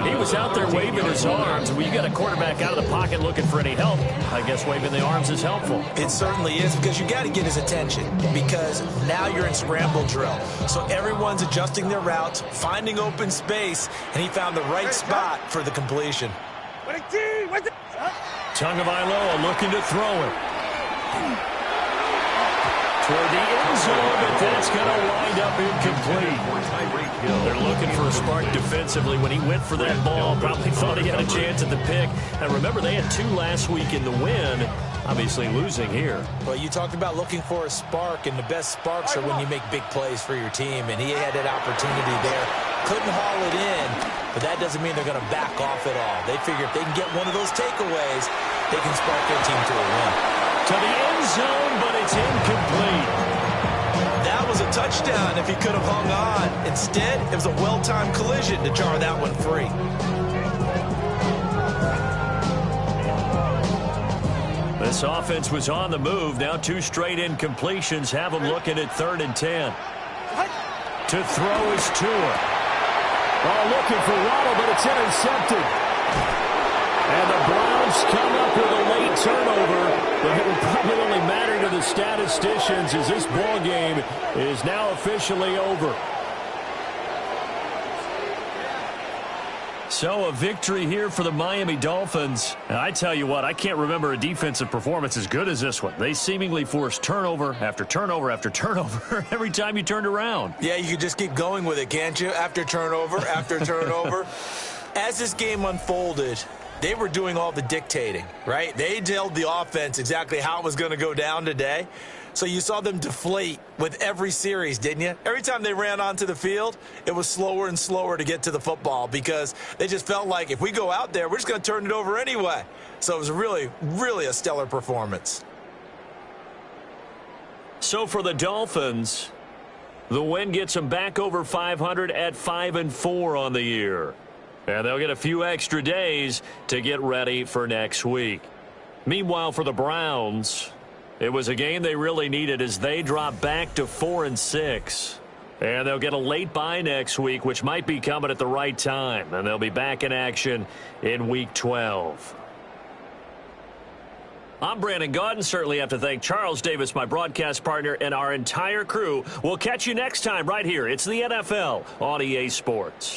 He was out there waving his arms. When you got a quarterback out of the pocket looking for any help, I guess waving the arms is helpful. It certainly is, because you got to get his attention, because now you're in scramble drill. So everyone's adjusting their routes, finding open space, and he found the right spot for the completion. Tagovailoa looking to throw it. Toward the end zone, but that's going to wind up incomplete. They're looking for a spark defensively. When he went for that ball, probably thought he had a chance at the pick. And remember, they had 2 last week in the win. Obviously losing here. Well, you talked about looking for a spark, and the best sparks are when you make big plays for your team, and he had that opportunity there. Couldn't haul it in, but that doesn't mean they're going to back off at all. They figure if they can get one of those takeaways, they can spark their team to a win. To the end zone, but it's incomplete. That was a touchdown if he could have hung on. Instead, it was a well-timed collision to jar that one free. This offense was on the move. Now 2 straight incompletions have them looking at 3rd and 10. To throw is Tua. Oh, looking for Waddle, but it's intercepted. And the Browns come up with a late turnover, but it will probably only matter to the statisticians as this ball game is now officially over. So a victory here for the Miami Dolphins. And I tell you what, I can't remember a defensive performance as good as this one. They seemingly forced turnover after turnover after turnover every time you turned around. Yeah, you could just keep going with it, can't you? After turnover, after turnover. As this game unfolded, they were doing all the dictating, right? They told the offense exactly how it was going to go down today. So you saw them deflate with every series, didn't you? Every time they ran onto the field, it was slower and slower to get to the football because they just felt like if we go out there, we're just going to turn it over anyway. So it was really, really a stellar performance. So for the Dolphins, the win gets them back over 500 at 5-4 on the year. And they'll get a few extra days to get ready for next week. Meanwhile, for the Browns, it was a game they really needed as they drop back to 4-6. And they'll get a late bye next week, which might be coming at the right time. And they'll be back in action in Week 12. I'm Brandon Gaudin. Certainly have to thank Charles Davis, my broadcast partner, and our entire crew. We'll catch you next time right here. It's the NFL on EA Sports.